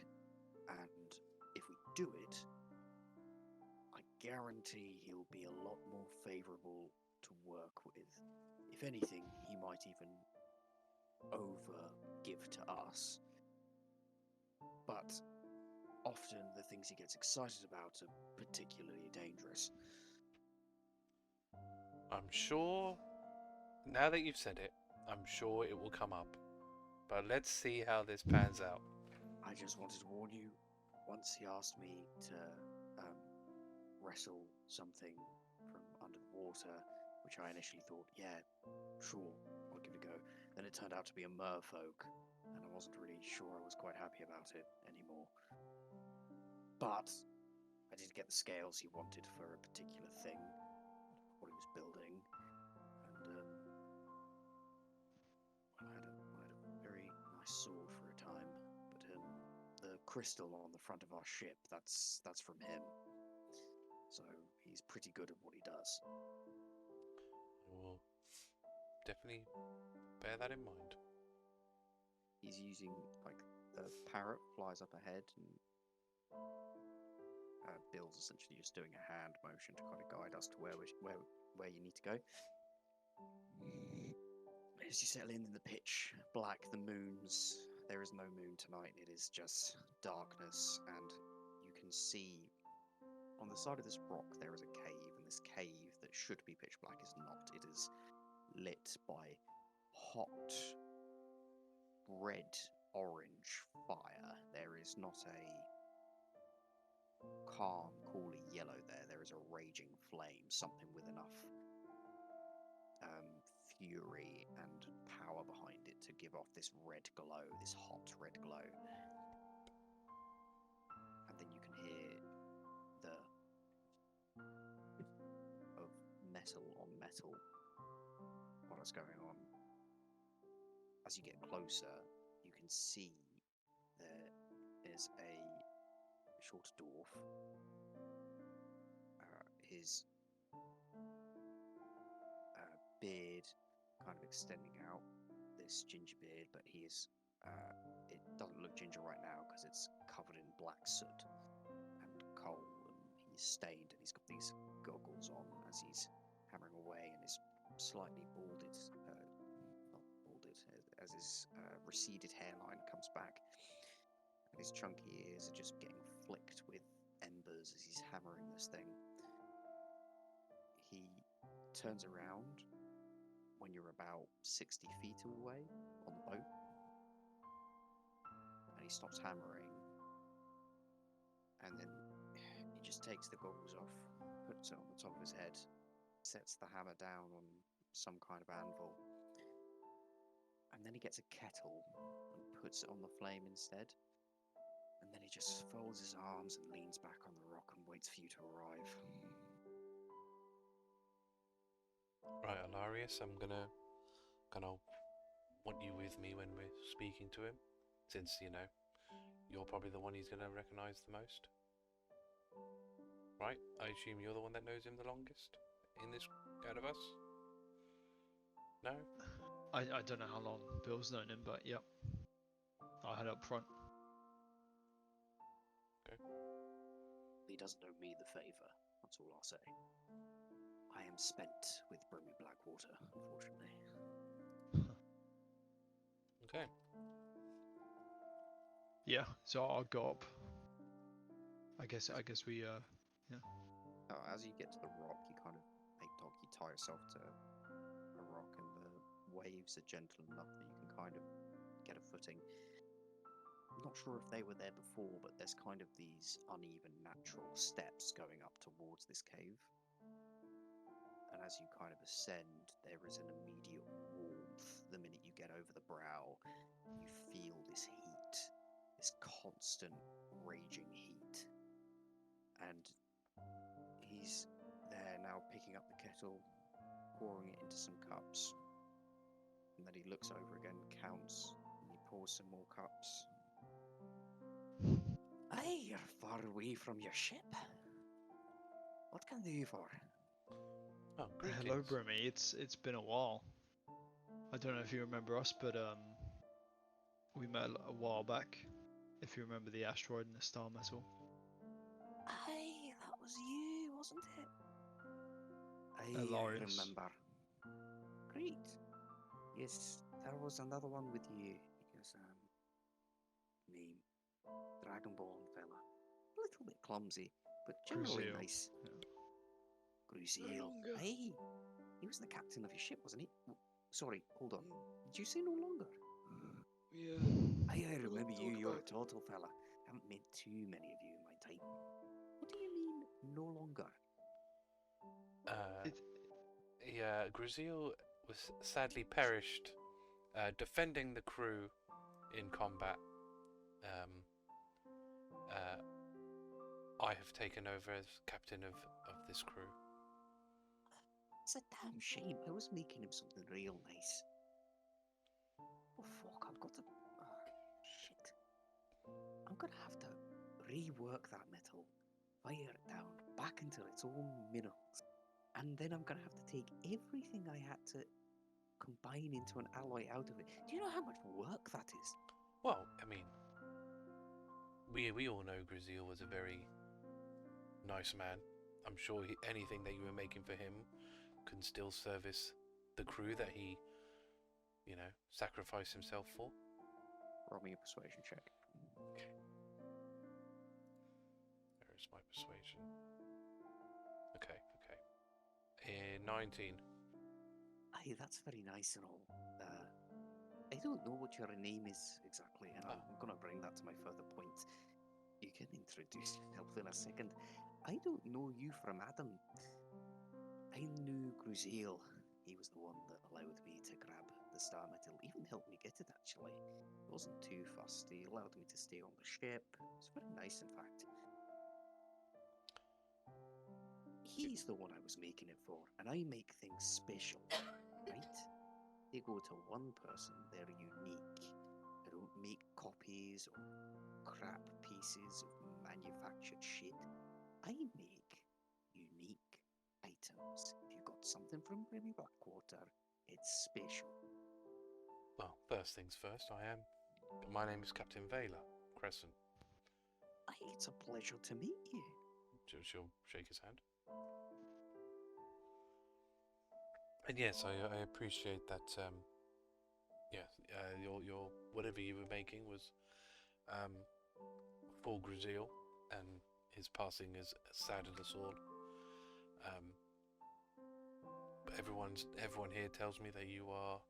and if we do it, I guarantee he'll be a lot more favourable to work with. If anything, he might even over-give to us. But often the things he gets excited about are particularly dangerous. I'm sure, now that you've said it, I'm sure it will come up. But let's see how this pans out. I just wanted to warn you, once he asked me to wrestle something from under the water, which I initially thought, yeah, sure, I'll give it a go. Then it turned out to be a merfolk, and I wasn't really sure I was quite happy about it anymore. But I did get the scales he wanted for a particular thing, what he was building, and I had a very nice sword for a time, but the crystal on the front of our ship, that's from him. So he's pretty good at what he does. I will definitely bear that in mind. He's using, like, the parrot flies up ahead, and Bill's essentially just doing a hand motion to kind of guide us to where you need to go. As you settle in the pitch black, there is no moon tonight, it is just darkness, and you can see on the side of this rock there is a cave, and this cave that should be pitch black is not. It is lit by hot red-orange fire. There is not a calm, cooly yellow there. There is a raging flame, something with enough fury and power behind it to give off this red glow, this hot red glow. And then you can hear the of metal on metal. What is going on? as you get closer, you can see there is a short dwarf. His beard kind of extending out, this ginger beard, but he is. It doesn't look ginger right now because it's covered in black soot and coal, and he's stained, and he's got these goggles on as he's hammering away, and is slightly balded, not balded, as his receded hairline comes back, and his chunky ears are just getting flicked with embers as he's hammering this thing. He turns around when you're about 60 feet away on the boat, and he stops hammering, and then he just takes the goggles off, puts it on the top of his head, sets the hammer down on some kind of anvil, and then he gets a kettle and puts it on the flame instead, and then he just folds his arms and leans back on the rock and waits for you to arrive. Right, Alarias, I'm gonna want you with me when we're speaking to him, since, you know, you're probably the one he's gonna recognise the most. Right? I assume you're the one that knows him the longest in this out of us? No? I don't know how long Bill's known him, but yep. I had up front. Okay. He doesn't know me the favour, that's all I'll say. I am spent with Brimmi Blackwater, unfortunately. Okay. Yeah, so I'll go up. I guess we As you get to the rock, you kind of you tie yourself to a rock, and the waves are gentle enough that you can kind of get a footing. I'm not sure if they were there before, but there's kind of these uneven natural steps going up towards this cave. And as you kind of ascend, there is an immediate warmth. The minute you get over the brow, you feel this heat, this constant raging heat. And he's there now, picking up the kettle, pouring it into some cups. And then he looks over again, counts, and he pours some more cups. Aye, you're far away from your ship. What can I do you for? Oh, greetings. hello, Brimmi. It's been a while. I don't know if you remember us, but we met a while back. If you remember the asteroid and the star metal. Aye, that was you, wasn't it? Aye, Alarias. I remember. Great. Yes, there was another one with you. Because, name, Dragonborn fella. A little bit clumsy, but generally Gruziel. nice. Yeah. Gruziel. longer. Aye, he was the captain of your ship, wasn't he? Sorry, hold on. Did you say no longer? We, Aye, I remember talk you. You're a about- Tortle fella. Haven't met too many of you in my time. What do you mean, no longer? Yeah, Gruziel was sadly perished defending the crew in combat. I have taken over as captain of this crew. It's a damn shame. I was making him something real nice. Oh fuck, I've got to... shit. I'm gonna have to rework that metal, fire it down, back into its own minerals, and then I'm gonna have to take everything I had to combine into an alloy out of it. Do you know how much work that is? Well, I mean, we all know Gruziel was a very nice man. I'm sure anything that you were making for him can still service the crew that he, you know, sacrificed himself for. Roll me a persuasion check. Okay. There's my persuasion. Okay. 19. Aye, that's very nice and all. I don't know what your name is exactly, and I'm gonna bring that to my further point. You can introduce yourself in a second. I don't know you from Adam. I knew Gruziel. He was the one that allowed me to grab the star metal, even helped me get it actually. He wasn't too fussed, he allowed me to stay on the ship. It's very nice, in fact. He's the one I was making it for, and I make things special, right? they go to one person, they're unique. I don't make copies or crap pieces of manufactured shit. I make unique items. If you got something from Brimmi Blackwater, it's special. Well, first things first, my name is Captain Vaela, Crescent. It's a pleasure to meet you. She'll shake his hand. And yes, I appreciate that. Your whatever you were making was full Grazil, and his passing has saddened us all. But everyone here tells me that you are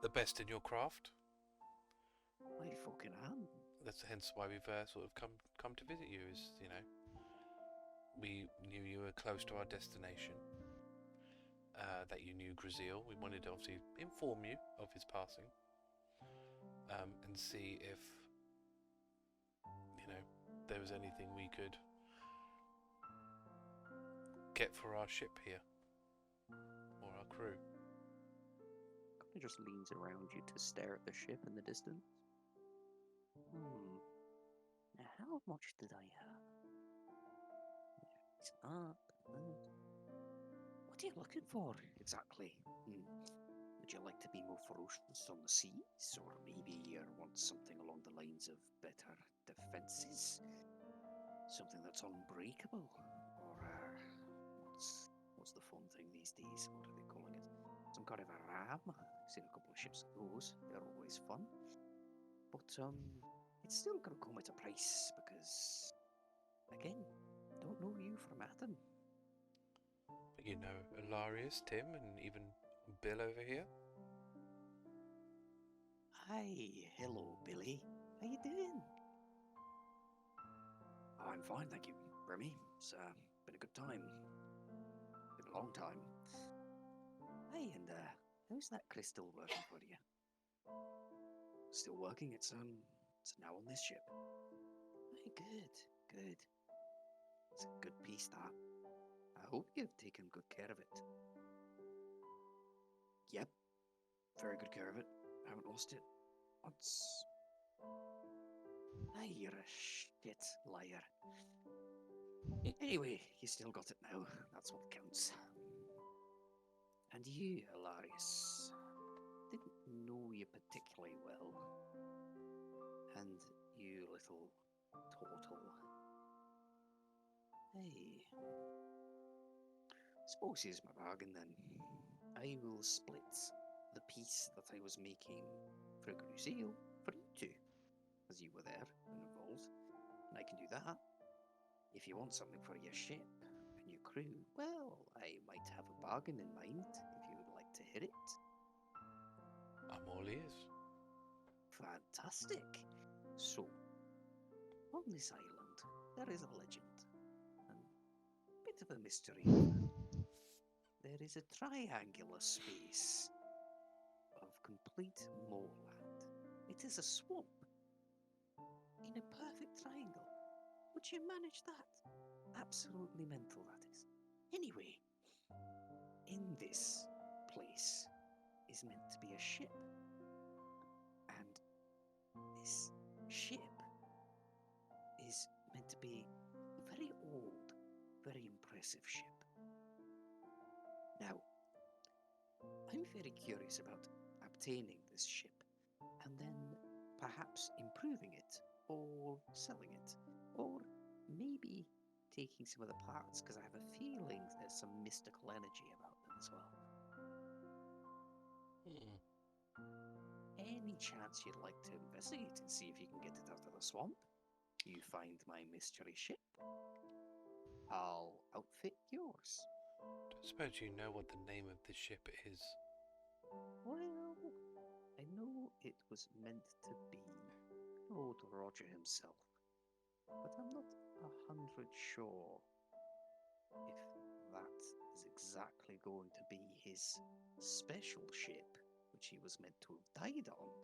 the best in your craft. I fucking am. That's hence why we've sort of come to visit you. We knew you were close to our destination. That you knew Grazil. We wanted to obviously inform you of his passing, and see if there was anything we could get for our ship here or our crew. He just leans around you to stare at the ship in the distance. Now, how much did I have? It's up. What are you looking for exactly? Would you like to be more ferocious on the seas, or maybe you want something along the lines of better defenses? Something that's unbreakable, or what's the fun thing these days? What are they calling it? Some kind of a ram. I've seen a couple of ships of those. They're always fun, but it's still going to come at a price because, again, don't know you from Adam. But you know Alarias, Tim, and even Bill over here. Hi, hello, Billy. How you doing? I'm fine, thank you, Brimmi. It's been a good time. Been a long time. Hey, and how's that crystal working for you? Still working. It's now on this ship. Hey, good. It's a good piece, that. I hope you've taken good care of it. Yep, very good care of it. I haven't lost it once. Hey, you're a shit liar. Anyway, you still got it now. That's what counts. And you, Alarias, didn't know you particularly well. And you, little Tortle. Hey. Suppose here's my bargain then. I will split the piece that I was making for Grazil for you two, as you were there and involved, and I can do that. If you want something for your ship and your crew, well, I might have a bargain in mind if you would like to hear it. I'm all ears. Fantastic. So, on this island, there is a legend, and a bit of a mystery. There is a triangular space of complete moorland. It is a swamp in a perfect triangle. Would you manage that? Absolutely mental, that is. Anyway, in this place is meant to be a ship. And this ship is meant to be a very old, very impressive ship. Now, I'm very curious about obtaining this ship and then perhaps improving it or selling it or maybe taking some of the parts because I have a feeling there's some mystical energy about them as well. Any chance you'd like to investigate and see if you can get it out of the swamp? You find my mystery ship, I'll outfit yours. Don't suppose you know what the name of this ship is? Well, I know it was meant to be old Roger himself, but I'm not 100 sure if that is exactly going to be his special ship, which he was meant to have died on,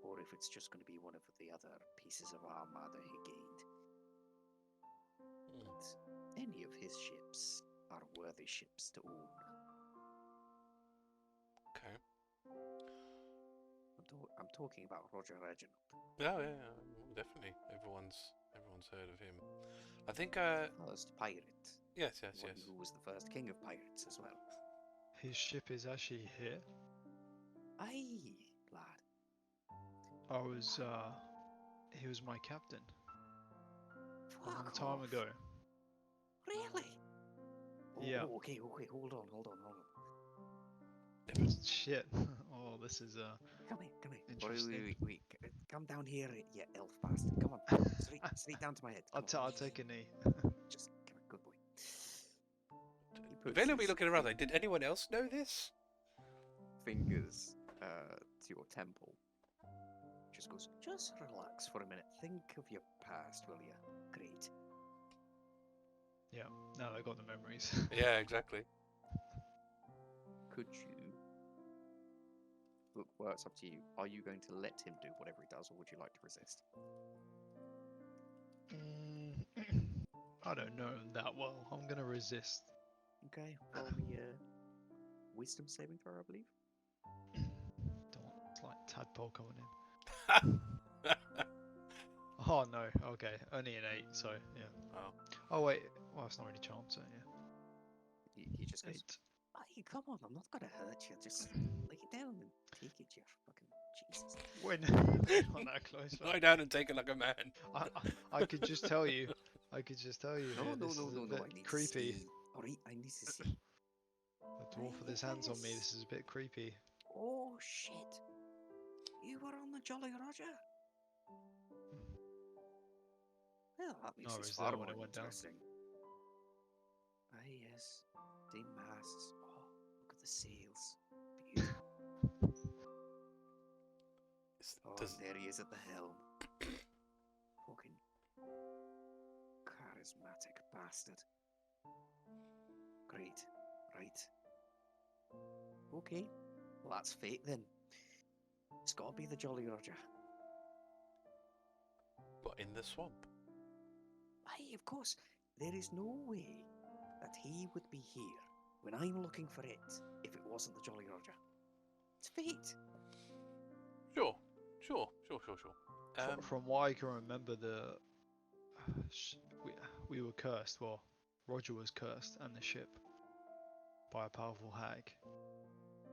or if it's just going to be one of the other pieces of armada he gained. But any of his ships are worthy ships to own. I'm talking about Roger Reginald. Yeah, definitely. Everyone's heard of him. I think. First pirate. Yes. One who was the first king of pirates as well. His ship is actually here. Aye, lad. He was my captain a long Fuck time off. ago. Really? Yeah. Oh, okay, hold on. Shit. Oh, this is Come here. interesting. Wait. Come down here, you elf bastard. Come on. Straight down to my head. I'll take a knee. Just come on, good boy. He puts Vaela will be his looking around like, did anyone else know this? fingers to your temple. Just goes, just relax for a minute. Think of your past, will you? Great. Yeah. Now I got the memories. Yeah, exactly. Could you look? Well, it's up to you. Are you going to let him do whatever he does, or would you like to resist? I don't know him that well. I'm gonna resist. Okay, roll me a wisdom saving throw, I believe. It's like tadpole coming in. Oh no. Okay, only an 8. So yeah. Oh. Oh wait. Well, it's not really charmed. So yeah. He just goes, 8. "Hey, come on, I'm not gonna hurt you. Just lay it down and take it, you fucking Jesus." We're not that close. Lie down and take it like a man. I could just tell you. I could just tell you. No, here, no, this no, is no, a no. bit I need creepy. to see. All right, I need to see. The dwarf with his hands on me. Yes. This is a bit creepy. Oh shit! You were on the Jolly Roger. Well, that makes I this was far there when more it went down. interesting. Ah yes, dim masts. Oh, look at the sails. Beautiful. Oh, Does, and there he is at the helm. Fucking charismatic bastard. Great. Right. Okay. Well, that's fate then. It's got to be the Jolly Roger. what, in the swamp? Aye, of course. There is no way that he would be here when I'm looking for it if it wasn't the Jolly Roger. It's fate. Sure. From what I can remember, we were cursed. Well, Roger was cursed, and the ship by a powerful hag.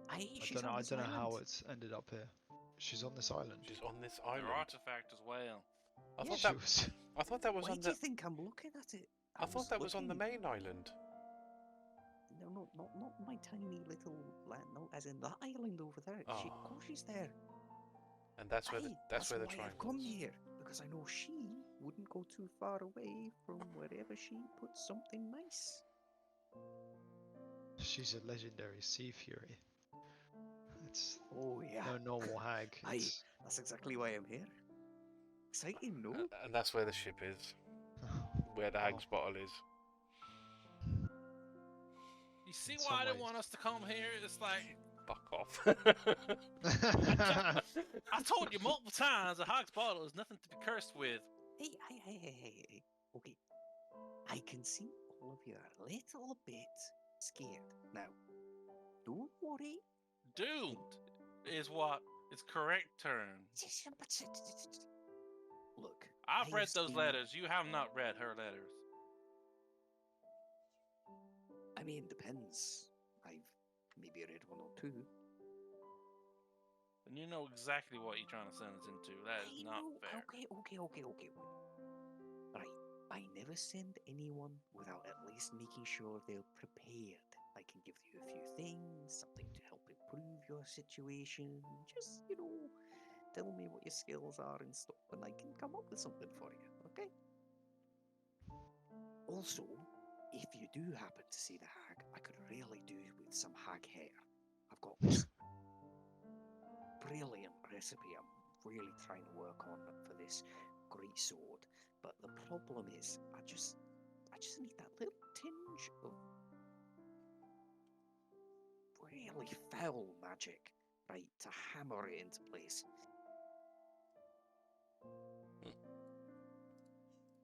Aye, I she's don't know. on I this don't know how island. it's ended up here. She's on this island. She's on this island. Your artifact as well. I Yeah, thought She that. was. I thought that was Why on do the. you think I'm looking at it? I thought that was on the looking- main island. No, not my tiny little land. No, as in that island over there. Of Oh. course she's there. And that's where Aye, that's where the why triangle I've come is. here, because I know she wouldn't go too far away from wherever she puts something nice. She's a legendary sea fury. It's Oh yeah. no normal hag. Aye, It's... that's exactly why I'm here. Exciting, no? And that's where the ship is. Where the hag's bottle is. You see In why some they ways. want us to come here? It's like Fuck off. I told you multiple times, a hog's bottle is nothing to be cursed with. Hey. Okay. I can see all of you are a little bit scared. Now, don't worry. Doomed is what its correct term. Look, I've read have those seen- letters. You have not read her letters. I mean, depends. I've maybe read one or two. And you know exactly what you're trying to send us into. That is I not know. fair. Okay. Right. I never send anyone without at least making sure they're prepared. I can give you a few things, something to help improve your situation. Just, tell me what your skills are and stuff, and I can come up with something for you, okay? Also, if you do happen to see the hag, I could really do with some hag hair. I've got this brilliant recipe I'm really trying to work on for this great sword. But the problem is, I just need that little tinge of really foul magic, right, to hammer it into place.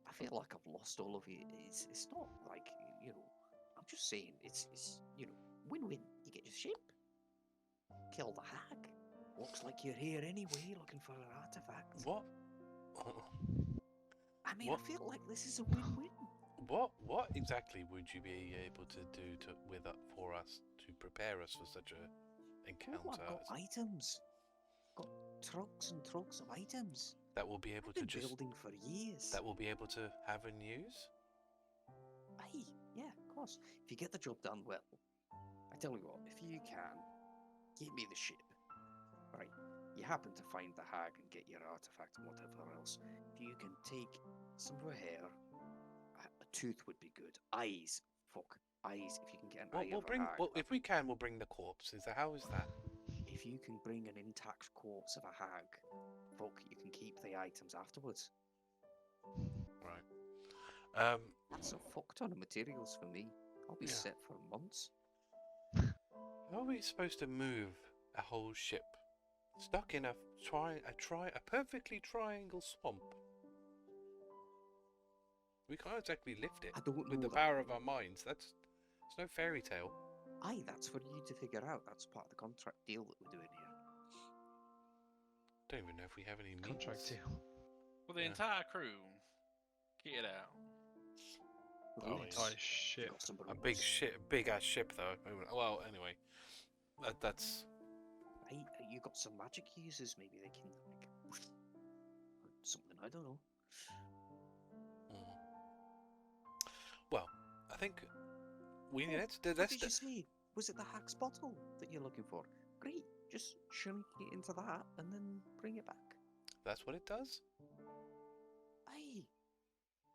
I feel like I've lost all of it. It's not like, I'm just saying, it's win-win. You get your ship, kill the hag, Looks like you're here anyway, looking for an artifact. What? I mean, What? I feel like this is a win-win. What exactly would you be able to do for us to prepare us for such a encounter? Oh, I've got items. Got trucks and trucks of items. That will be able I've been to just building for years. that will be able to have and use. Aye, yeah, of course. If you get the job done well, I tell you what, if you can, give me the ship. Right, you happen to find the hag and get your artifact and whatever else. If you can take some of her hair, a tooth would be good. Eyes, fuck, eyes. If you can get an eye of a hag. Well, if we can, we'll bring the corpse. How is that? If you can bring an intact corpse of a hag, fuck, you can keep the items afterwards. Right. That's a fuck ton of materials for me. I'll be Yeah. set for months. How are we supposed to move a whole ship stuck in a perfectly triangle swamp? We can't exactly lift it I don't know with the that. power of our minds. It's no fairy tale. Aye, that's for you to figure out. That's part of the contract deal that we're doing here. Don't even know if we have any means. Contract deal. Well, the Yeah. entire crew, get it out. Oh, Right. yeah. Shit. Got some A big rules. big ass ship though. Well, anyway, that's Right, you got some magic users. Maybe they can like something. I don't know. mm. Well, I think we Oh, let's what did you say? Was it the hag's bottle that you're looking for? Great, just shrink it into that and then bring it back. That's what it does. Aye,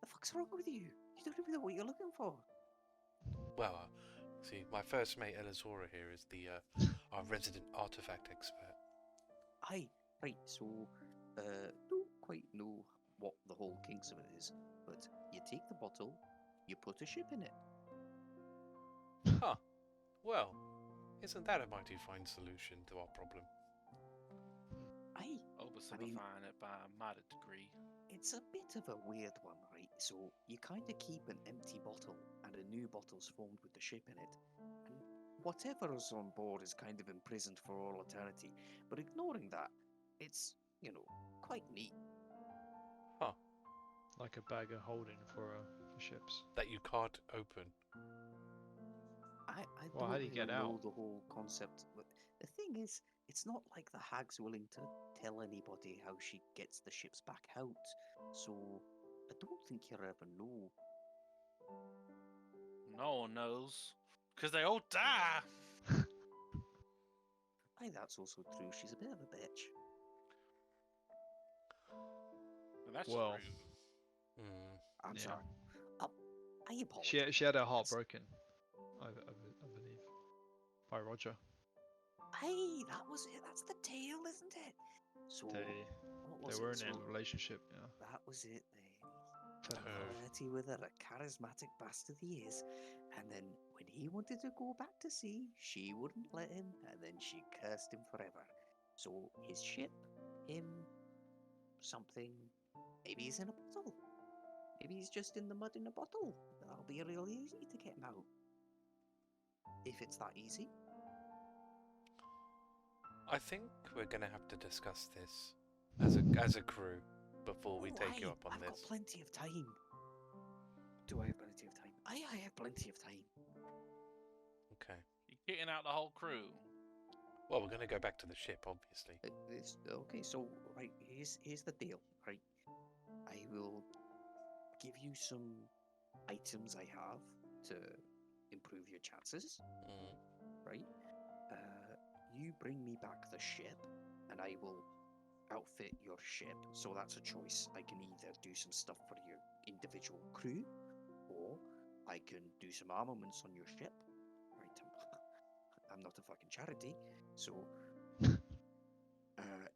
the fuck's wrong with you? You don't even know what you're looking for. Well, see, my first mate Elizora here is the our resident artifact expert. Aye, right. So, don't quite know what the whole kinks of it is, but you take the bottle, you put a ship in it. Huh. Well, isn't that a mighty fine solution to our problem? Aye, Oversimplifying it by a mighty degree. it's a bit of a weird one, right? So you kind of keep an empty bottle, and a new bottle's formed with the ship in it, and whatever's on board is kind of imprisoned for all eternity. But ignoring that, it's quite neat. Like a bag of holding for ships. That you can't open. I Well, don't how do you really get know out? the whole concept, but the thing is, it's not like the hag's willing to tell anybody how she gets the ships back out. So I don't think you'll ever know. No one knows. Because they all die! Aye, that's also true. She's a bit of a bitch. And that's Well, rude. Hmm. I'm Yeah. sorry. I apologize. She had her heart broken, I believe, by Roger. Aye, that was it. That's the tale, isn't it? So what They was were it? in So a relationship. Yeah. that was it. Oh. Flirty with her, a charismatic bastard he is. And then when he wanted to go back to sea, she wouldn't let him, and then she cursed him forever. So his ship, him, something, maybe he's in a bottle. Maybe he's just in the mud in a bottle. That'll be real easy to get him out. If it's that easy. I think we're gonna have to discuss this as a crew before we take you aye, up on I've this. got plenty of time. Do I have plenty of time? Aye, I have plenty of time. Okay. You're getting out the whole crew. Well, we're gonna go back to the ship, obviously. Okay, so right, here's the deal, right? I will give you some items I have to improve your chances, Mm. right? You bring me back the ship, and I will outfit your ship. So that's a choice. I can either do some stuff for your individual crew, or I can do some armaments on your ship. Right? I'm not a fucking charity, so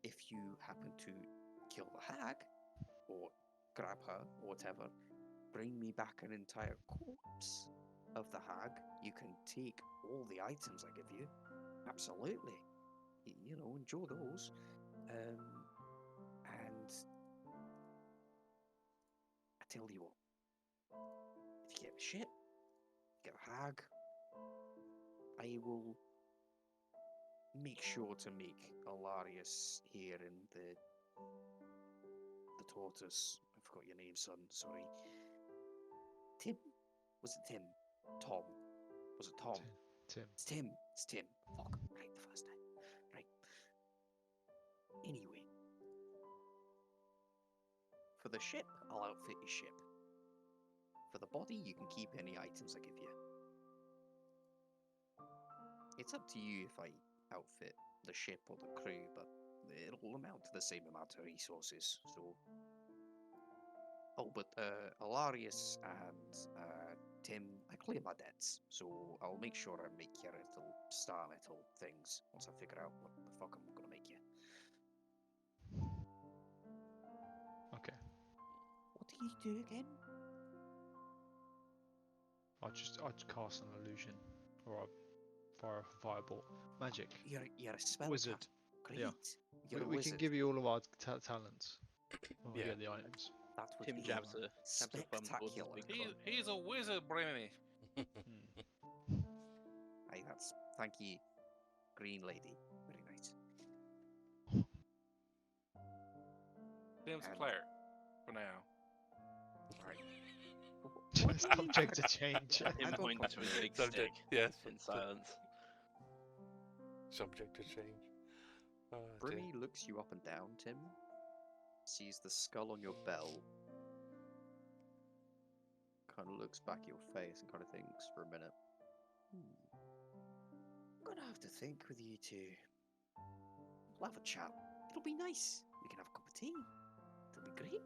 if you happen to kill the hag, or grab her, or whatever, bring me back an entire corpse of the hag. You can take all the items I give you. Absolutely. Enjoy those. And I tell you what, if you get a ship, get a hag, I will make sure to make Alarias here in the tortoise. I forgot your name, son. Sorry. Tim? Was it Tim? Tom? Was it Tom? Tim. It's Tim. It's Tim. Fuck. Right, the first time. Right. Anyway. For the ship, I'll outfit your ship. For the body, you can keep any items I give you. It's up to you if I outfit the ship or the crew, but it'll amount to the same amount of resources, so... Oh, but Alarias and Tim, I clear my debts, so I'll make sure I make your little star metal things once I figure out what the fuck I'm gonna make you. Okay. What do you do again? I'd cast an illusion, or I fire a fireball. Magic. You're a spell Wizard. Great. Yeah. You're a We wizard. can give you all of our talents when we Yeah. get the items. That would Tim be jabs a thumb towards his spectacular. big club. He's a wizard, Brimmi. Hmm. Aye, that's thank you, Green Lady. Very nice. Tim's And- cleric for now. Right. Subject to change. I Tim don't points to his big Subject, stick yes. in silence. Subject to change. Oh, dear. Brimmi looks you up and down, Tim. Sees the skull on your belt. Kind of looks back at your face and kind of thinks for a minute. I'm gonna have to think with you two. We'll have a chat. It'll be nice. We can have a cup of tea. It'll be great.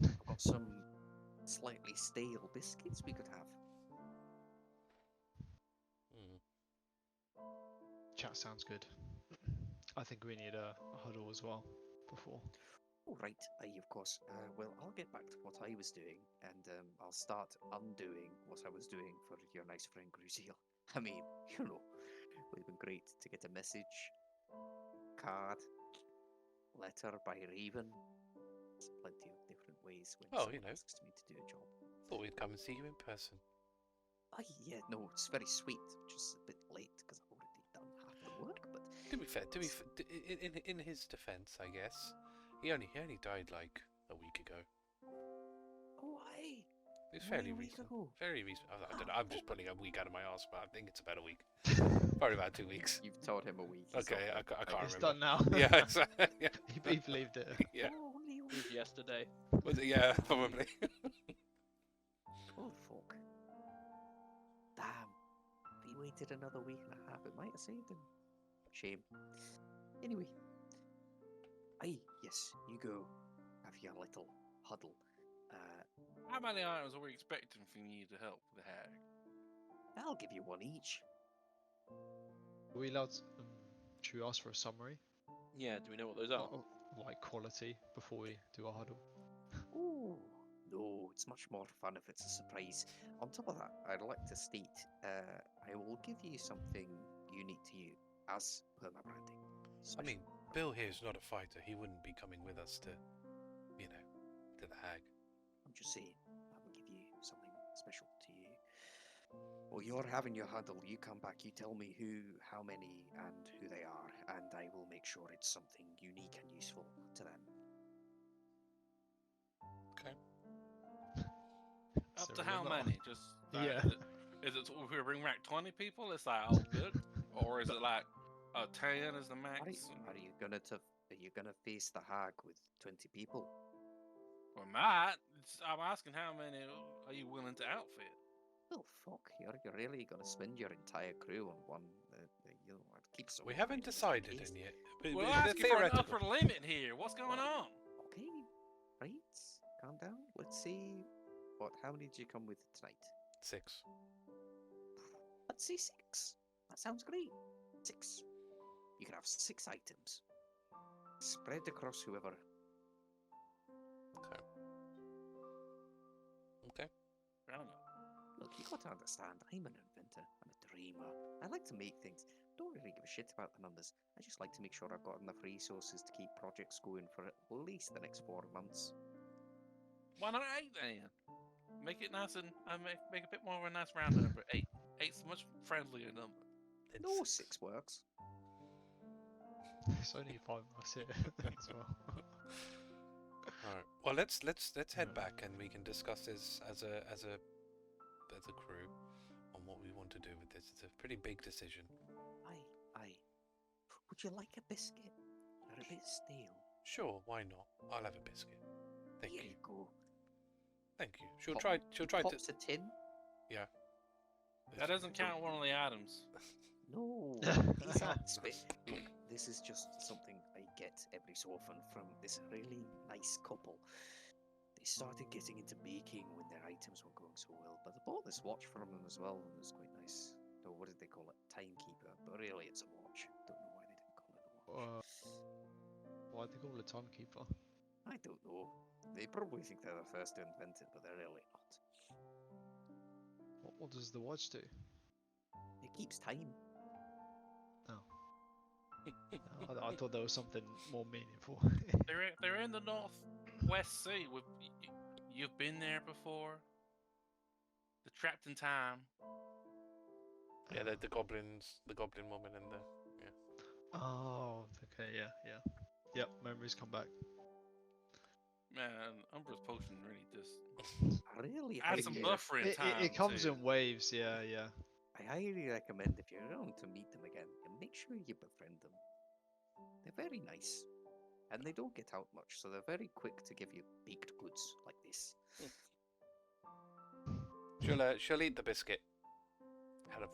I've got some slightly stale biscuits we could have. Hmm. Chat sounds good. I think we need a huddle as well before. All right, aye, of course. Well, I'll get back to what I was doing, and I'll start undoing what I was doing for your nice friend Gruziel. I mean, you know, it would have been great to get a message, card, letter by Raven. There's plenty of different ways when Well, someone you know. asks me to do a job. Thought we'd come and see you in person. Aye, yeah, no, it's very sweet. Just a bit late because I've already done half the work, but To be fair, in his defence, I guess, he only died like a week ago. oh, aye. It's Only fairly a week recent. ago. Very recent. I don't know. I'm just pulling a week out of my arse, but I think it's about a week. Probably about 2 weeks. You've told him a week. he's Okay, not I can't It's remember. done now. Yeah, exactly. Yeah. he believed it. Yeah. Oh, only a It was week. yesterday. Was it? Yeah, probably. Oh, fuck. Damn. If he waited another week and a half, it might have saved him. Shame. Anyway. Aye, yes, you go. Have your little huddle. How many items are we expecting from you to help the hag? I'll give you one each. Are we allowed to, should we ask for a summary? Yeah, do we know what those are? Like quality before we do our huddle? Oh, no, it's much more fun if it's a surprise. On top of that, I'd like to state I will give you something unique to you as per my branding. I Special. mean, Bill here's not a fighter. He wouldn't be coming with us to, you know, to the hag. I'm just saying, I will give you something special to you. Well, you're having your huddle. You come back, you tell me who, how many, and who they are, and I will make sure it's something unique and useful to them. Okay. Up So to we're how not- many? Just like, Yeah. Is it if we bring back 20 people? It's like all good, or is it like 10 is the max? Are you gonna face the hag with 20 people? Or not? I'm asking how many are you willing to outfit? Well, fuck, you're really gonna spend your entire crew on one. You know, I'd keep some. We for haven't me just decided in case. in yet. But We're they're asking for an theoretical. upper limit here. What's going on? Okay, right. Calm down. Let's see. How many did you come with tonight? 6. Let's say 6. That sounds great. 6. You can have 6 items. Spread across whoever. Okay. Okay. I don't know. Look, you got to understand, I'm an inventor. I'm a dreamer. I like to make things. Don't really give a shit about the numbers. I just like to make sure I've got enough resources to keep projects going for at least the next 4 months. Why not 8 then? Make it nice and make a bit more of a nice round number. 8. 8's a much friendlier number. No, 6 works. It's only 5 of us here as well. Alright. Well, let's head back and we can discuss this as a crew on what we want to do with this. It's a pretty big decision. Aye. Would you like a biscuit? They're a bit stale. Sure, why not? I'll have a biscuit. Thank Here you. you go. Thank you. She'll Pop- try. She'll try to. Pops a tin. Yeah. That doesn't count one of the items. No, these aren't Look, this is just something I get every so often from this really nice couple. They started getting into baking when their items were going so well, but I bought this watch from them as well, and it was quite nice. Oh, what did they call it? Timekeeper, but really it's a watch. Don't know why they didn't call it a watch. Why'd they call it a timekeeper? I don't know. They probably think they're the first to invent it, but they're really not. What does the watch do? It keeps time. I thought there was something more meaningful. They're in the Northwest Sea. You've been there before. The trapped in time. Yeah, the goblins, the goblin woman, and the Oh, okay, yeah. Yep, memories come back. Man, Umbra's potion really just Really add some buffer in time. It comes too. in waves, yeah. I highly recommend if you're around to meet them again, and make sure you befriend them. They're very nice, and they don't get out much, so they're very quick to give you baked goods like this. she'll eat the biscuit.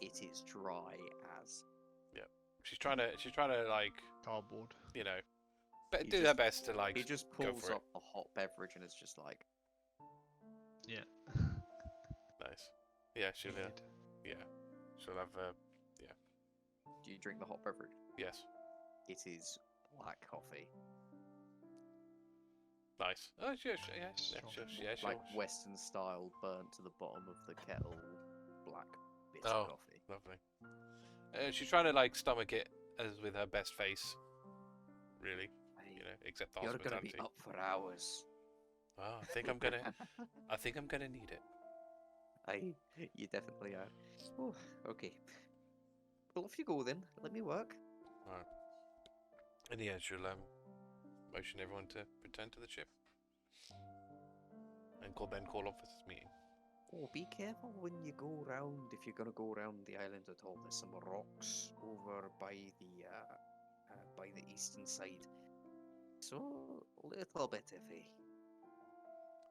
It is dry as. She's trying to like, Cardboard. you know, He do just- her best to like. He just go pulls for it. up a hot beverage, and it's just like, Yeah. Nice. Yeah, she'll have. do you drink the hot beverage? Yes. It is black coffee, Nice. Oh, yeah, Strong. like Western style, burnt to the bottom of the kettle, black bitter Oh. coffee. Lovely. She's trying to like stomach it as with her best face. Really, you know, except the You're gonna hospitality. be up for hours. Oh, I think I'm gonna need it. You definitely are. Oh, okay. Well, off you go then. Let me work. Alright. In the end, she'll motion everyone to return to the ship, and then call off this meeting. Oh, be careful when you go round. If you're gonna go around the island at all, there's some rocks over by the eastern side. So a little bit iffy.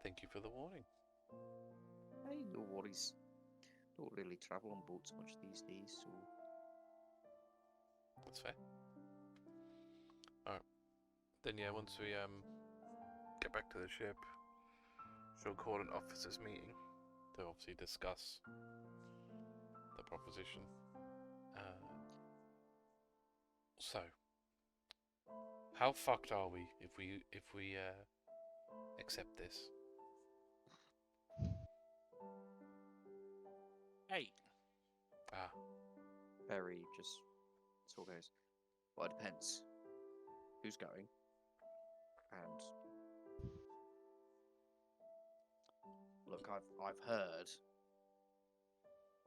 Thank you for the warning. Hey, no worries. Don't really travel on boats much these days, so That's fair. Alright. Then yeah, once we get back to the ship, she'll call an officers' meeting to obviously discuss the proposition. So, how fucked are we if we accept this? Hey, Ah, Barry just sort of goes, well, it depends who's going, and look, I've heard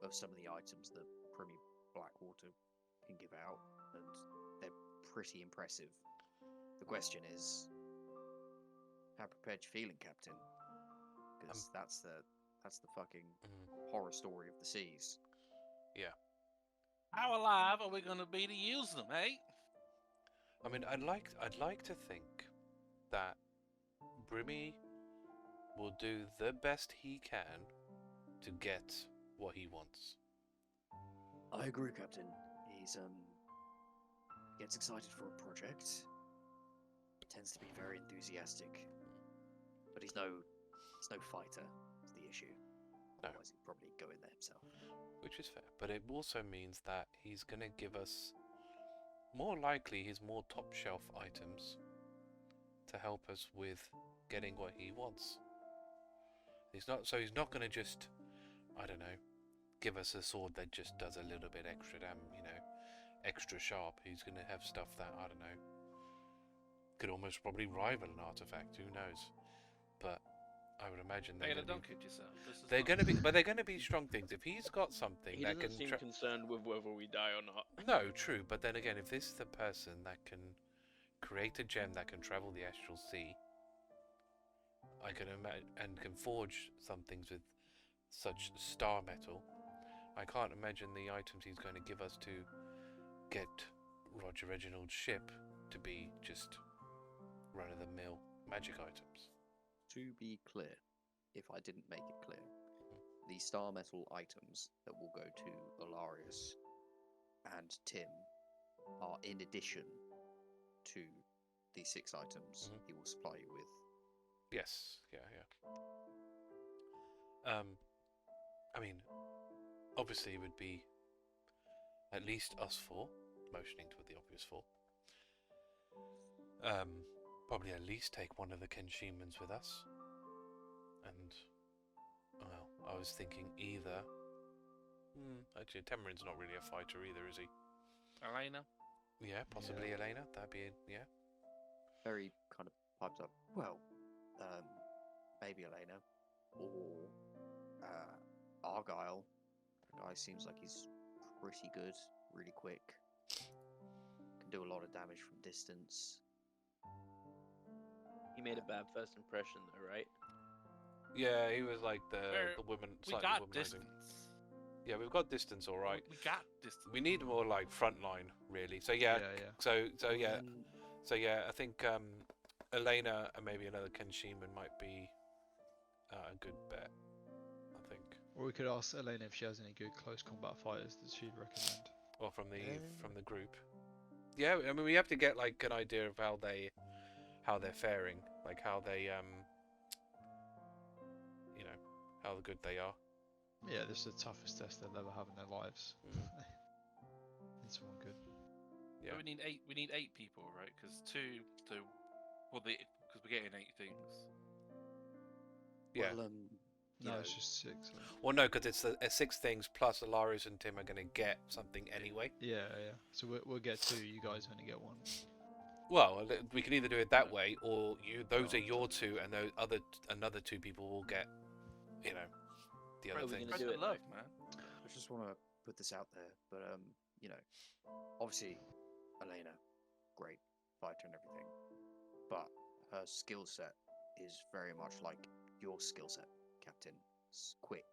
of some of the items that Brimmi Blackwater can give out, and they're pretty impressive. The question is, how prepared you feeling, Captain? Because that's the fucking horror story of the seas. how alive are we gonna be to use them, eh? I mean, I'd like to think that Brimmi will do the best he can to get what he wants. I agree, Captain. He's gets excited for a project. Tends to be very enthusiastic, but he's no fighter. Is the issue? No. Otherwise, he'd probably go in there himself. Which is fair, but it also means that he's gonna give us, more likely, his more top shelf items to help us with getting what he wants. He's not gonna just, I don't know, give us a sword that just does a little bit extra extra sharp. He's gonna have stuff that, I don't know, could almost probably rival an artifact, who knows. But I would imagine they're Vaela, going don't to be. kid yourself. This is They're not- going to be, but they're going to be strong things. If he's got something He that doesn't can. seem concerned with whether we die or not. No, true. But then again, if this is the person that can create a gem that can travel the astral sea, I can imagine, and can forge some things with such star metal. I can't imagine the items he's going to give us to get Roger Reginald's ship to be just run-of-the-mill magic items. To be clear, if I didn't make it clear, the star metal items that will go to Alarias and Tim are in addition to the 6 items he will supply you with. Yes, yeah. I mean, obviously it would be at least us 4, motioning to the obvious 4. Probably at least take one of the Kenshimans with us. And, well, I was thinking either... actually, Temarin's not really a fighter either, is he? Elena? Yeah, possibly Elena. That'd be, yeah. Very kind of piped up. Well, maybe Elena or Argyle. The guy seems like he's pretty good, really quick. Can do a lot of damage from distance. He made a bad first impression, though, right? Yeah, he was like the woman, We slightly got womanizing. distance. Yeah, we've got distance, all right. We got distance. We need more like front line, really. So yeah, so yeah, And so yeah. I think Elena and maybe another Kenshiman might be a good bet. I think. Or we could ask Elena if she has any good close combat fighters that she'd recommend. Or from the group. Yeah, I mean we have to get like an idea of how they're faring, like how they you know, how good they are. Yeah, this is the toughest test they'll ever have in their lives. Need someone good. Yeah. But we need 8 people, right? Because because we're getting 8 things. Yeah. well, you No, know, it's just 6. Well, no, because it's 6 things plus Alarias and Tim are going to get something anyway. Yeah. So we'll get 2. You guys only get 1. Well, we can either do it that way, or those are your 2, and another 2 people will get, you know, the Right, other we're things. gonna do it love, like- man. I just want to put this out there, but you know, obviously, Elena, great fighter and everything, but her skill set is very much like your skill set, Captain. It's quick,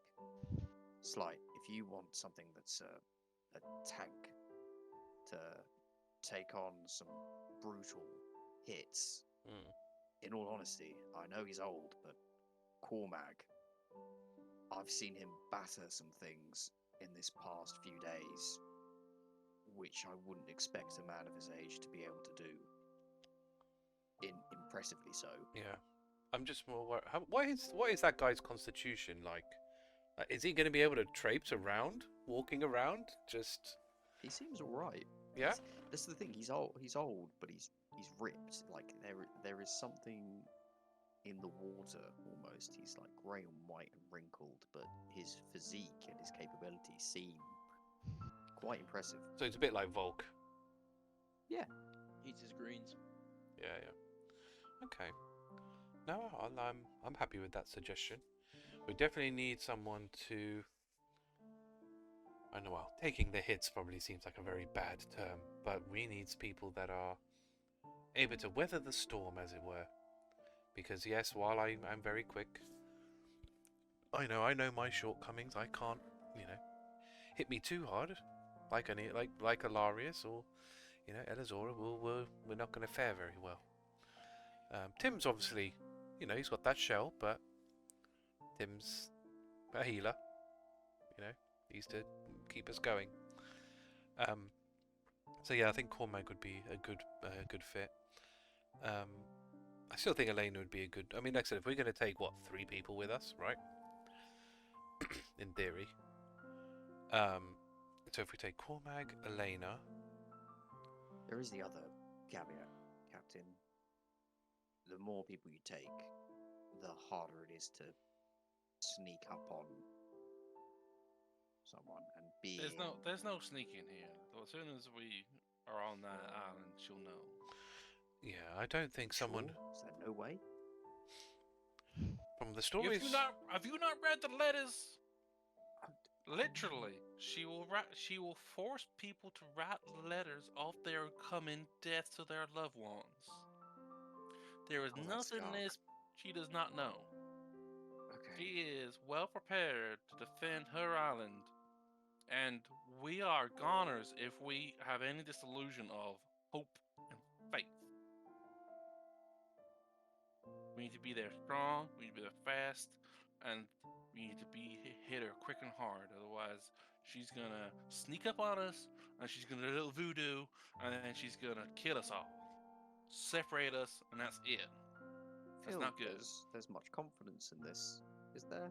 slight. If you want something that's a tank to take on some brutal hits, in all honesty, I know he's old, but Cormag, I've seen him batter some things in this past few days, which I wouldn't expect a man of his age to be able to do. Impressively so. Yeah, I'm just more worried. What is that guy's constitution like? Is he going to be able to traipse around, walking around? Just He seems alright. yeah. This is the thing. He's old, but he's ripped. Like there is something in the water almost. He's like grey and white and wrinkled, but his physique and his capabilities seem quite impressive. So it's a bit like Volk. Eats his greens. Yeah. Okay. No, I'm happy with that suggestion. We definitely need someone to. I know. Well, taking the hits probably seems like a very bad term, but we need people that are able to weather the storm, as it were. Because yes, while I'm very quick, I know my shortcomings. I can't, hit me too hard, like Alarias or Elizora. We're not going to fare very well. Tim's obviously, he's got that shell, but Tim's a healer. He's to keep us going. So yeah, I think Cormac would be a good fit. I still think Elena would be a good. I mean, like I said, if we're going to take 3 people with us, right? In theory. So if we take Cormac, Elena. There is the other caveat, Captain. The more people you take, the harder it is to sneak up on someone and be. There's no sneaking here. As soon as we are on that island, she'll know. Yeah, I don't think someone. Sure? Is there no way? From the stories. Have you not read the letters? Literally, she will force people to write letters of their coming death to their loved ones. There is Oh, that's nothing dark. this she does not know. Okay. She is well prepared to defend her island, and we are goners if we have any disillusion of hope and faith. We need to be there strong, we need to be there fast, and we need to be hit her quick and hard. Otherwise, she's gonna sneak up on us, and she's gonna do a little voodoo, and then she's gonna kill us all, separate us, and that's it. I That's feel not good. there's much confidence in this, is there?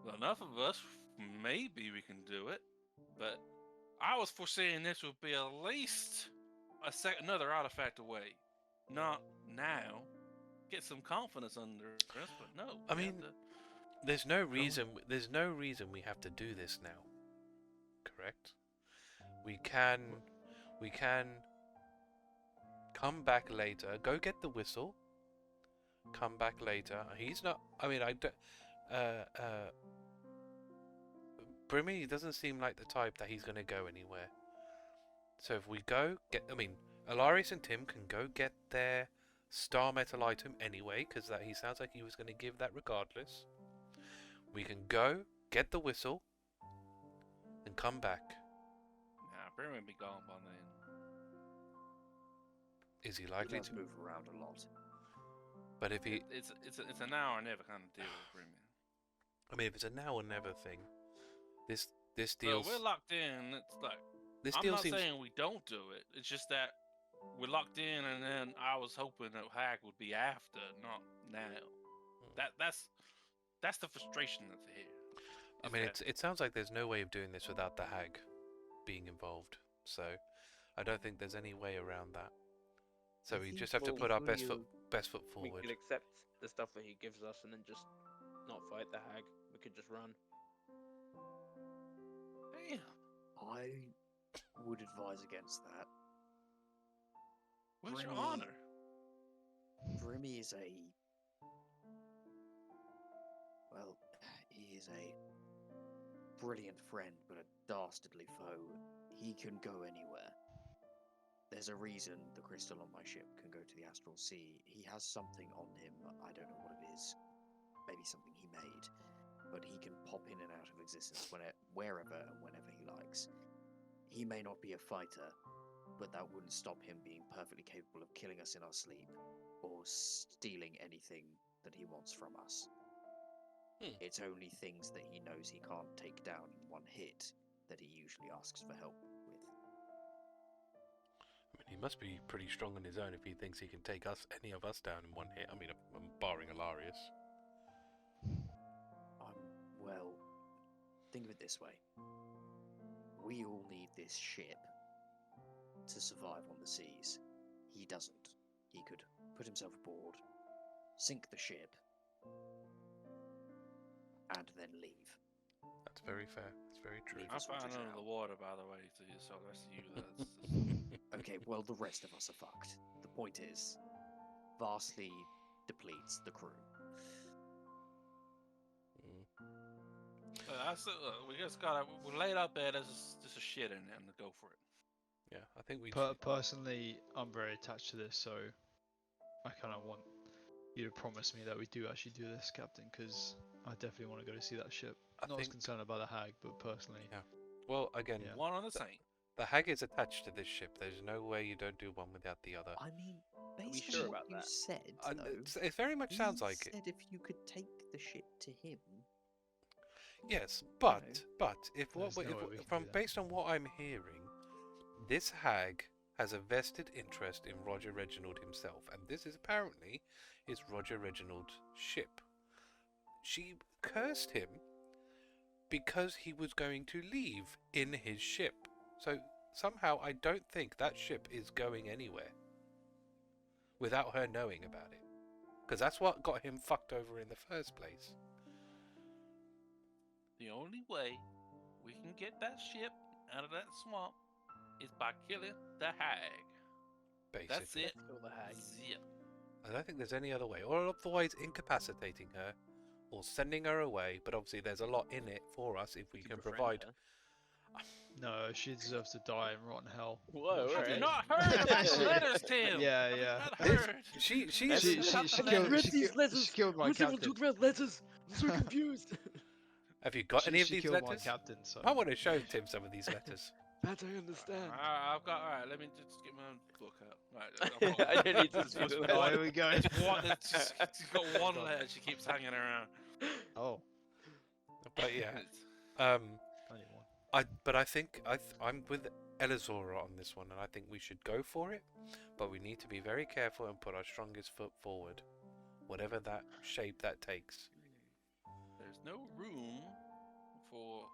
Well, enough of us, maybe we can do it, but I was foreseeing this would be at least another artifact away. Not now. Get some confidence under us, but no. I we have mean, to- There's no reason. There's no reason we have to do this now. Correct. We can come back later. Go get the whistle. Come back later. He's not. I mean, I don't. Brimmi doesn't seem like the type that he's going to go anywhere. So if we go get, I mean, Alarias and Tim can go get their star metal item anyway, because he sounds like he was going to give that regardless. We can go get the whistle and come back. Nah, Brimmi will be gone by then. Is he He likely does to? move around a lot. But if he, It's an now or never kind of deal with Brimmi. I mean, if it's a now or never thing, this So deal. we're locked in. It's like This I'm deal not seems. saying we don't do it. It's just that we're locked in, and then I was hoping that Hag would be after, not now. That's the frustration that's here. I is mean, that- it sounds like there's no way of doing this without the hag being involved. So, I don't think there's any way around that. So I we think just have to what put our will best you- foot We forward. could accept the stuff that he gives us and then just not fight the hag. We could just run. Damn. I would advise against that. Where's your Brimmi- honor? Brimmi is well, he is a brilliant friend, but a dastardly foe. He can go anywhere. There's a reason the crystal on my ship can go to the astral sea. He has something on him. I don't know what it is. Maybe something he made. But he can pop in and out of existence wherever and whenever he likes. He may not be a fighter, but that wouldn't stop him being perfectly capable of killing us in our sleep or stealing anything that he wants from us. It's only things that he knows he can't take down in one hit that he usually asks for help with. I mean, he must be pretty strong on his own if he thinks he can take any of us down in one hit. I mean, barring Alarias. Well, think of it this way. We all need this ship to survive on the seas. He doesn't. He could put himself aboard, sink the ship, and then leave. That's very fair. That's very true. I Just want found to under shout. the water, by the way, so the rest of you. That's Okay, well, the rest of us are fucked. The point is, vastly depletes the crew. we just we laid out there. There's just a shit in there, and go for it. Yeah, I think we. Personally, I'm very attached to this, so I kind of want you to promise me that we do actually do this, Captain, because I definitely want to go to see that ship. I Not as think- concerned about the hag, but personally, Yeah. Well, again, Yeah. One on the same. the hag is attached to this ship. There's no way you don't do one without the other. I mean, we based sure on what about you that? said, And though, it very much sounds he like it. said if you could take the ship to him. Yes, but if what There's no way we can from do that. based on what I'm hearing, this hag has a vested interest in Roger Reginald himself, and this is apparently Roger Reginald's ship. She cursed him because he was going to leave in his ship. So somehow I don't think that ship is going anywhere without her knowing about it, because that's what got him fucked over in the first place. The only way we can get that ship out of that swamp is by killing the hag. Basically, That's it. Kill the hag. Zip. I don't think there's any other way. Or otherwise incapacitating her, or sending her away. But obviously, there's a lot in it for us if we can befriend provide. her. No, she deserves to die in rotten hell. Whoa, Have you alright. not heard about the letters, Tim? Yeah, Have you yeah. not This- heard? She's She Read killed. read She these killed, letters. she killed my Who's able captain. to read letters? I'm so confused. Have you got any of She these killed my letters? captain. So. I want to show Tim some of these letters. That I understand. I've got. All right, let me just get my own book out. Right, I don't need to There's see just the Oh, one- here we go. there's one. She's got one letter. She keeps hanging around. Oh, But yeah, only one. I think I'm with Elizora on this one, and I think we should go for it. But we need to be very careful and put our strongest foot forward, whatever that shape that takes. There's no room for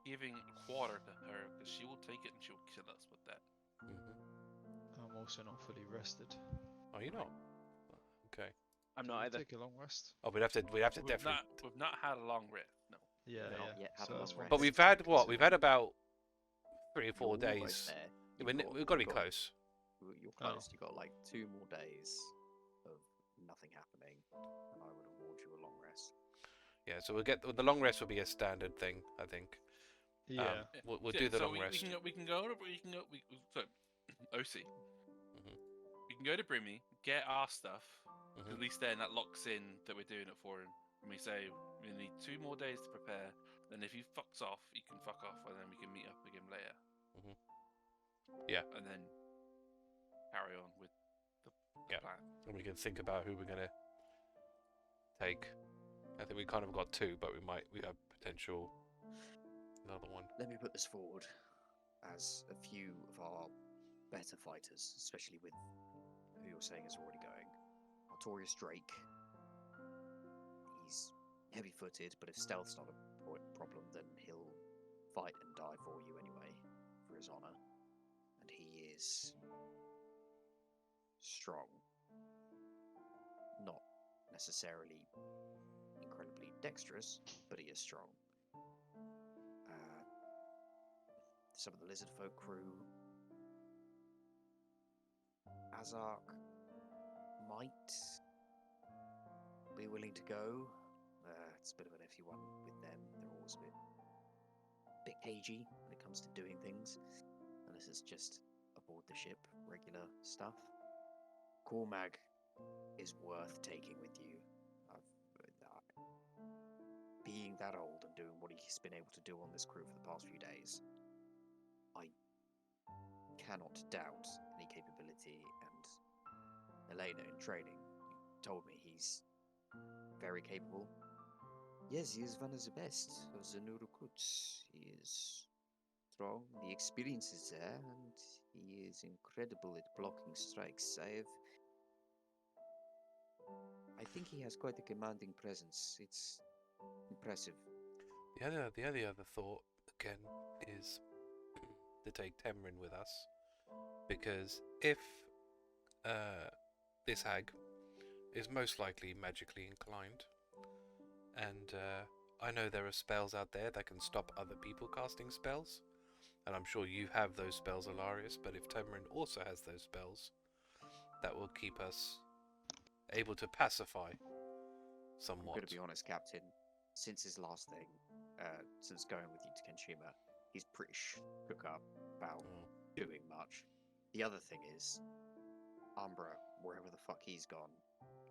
giving quarter to her because she will take it and she will kill us with that. I'm also not fully rested. Oh, you're not? Okay. I'm Can not we either. Take a long rest. Oh, we'd have to definitely. We've not had a long rest. No. Yeah, We've not yeah. yet had So a that's long one rest. But we've had what? We've had about 3 or 4 You're almost days. there. We've got to be close. You're Oh. close. You've got like 2 more days of nothing happening, and I would award you a long rest. Yeah, so we'll get the long rest will be a standard thing, I think. Yeah. We'll Yeah, do the so long we rest. can go. We can go. So, OC. Mhm. We can go to Brimmi, get our stuff. Mhm. At least then that locks in that we're doing it for him. And we say we need 2 more days to prepare. Then if he fucks off, he can fuck off, and then we can meet up again later. Mhm. Yeah. And then carry on with the Yeah. plan. And we can think about who we're gonna take. I think we kind of got 2, but we have potential another one. Let me put this forward as a few of our better fighters, especially with who you're saying is already going. Artorius Drake. He's heavy-footed, but if stealth's not a problem, then he'll fight and die for you anyway, for his honor. And he is strong. Not necessarily incredibly dexterous, but he is strong. Some of the lizard folk crew. Azark might be willing to go. It's a bit of an iffy one with them. They're always a bit cagey when it comes to doing things. And this is just aboard the ship, regular stuff. Cormag is worth taking with you. Being that old and doing what he's been able to do on this crew for the past few days, I cannot doubt any capability, and Elena in training told me he's very capable. Yes, he is one of the best of the new recruits. He is strong, the experience is there, and he is incredible at blocking strikes. I think he has quite a commanding presence. It's impressive. The only other thought again is to take Temrin with us, because if this hag is most likely magically inclined, and I know there are spells out there that can stop other people casting spells, and I'm sure you have those spells, Alarias, but if Temrin also has those spells, that will keep us able to pacify somewhat. I'm going to be honest, Captain. Since his last thing, since going with you to Kenshima, he's pretty shook up about doing much. The other thing is, Umbra, wherever the fuck he's gone,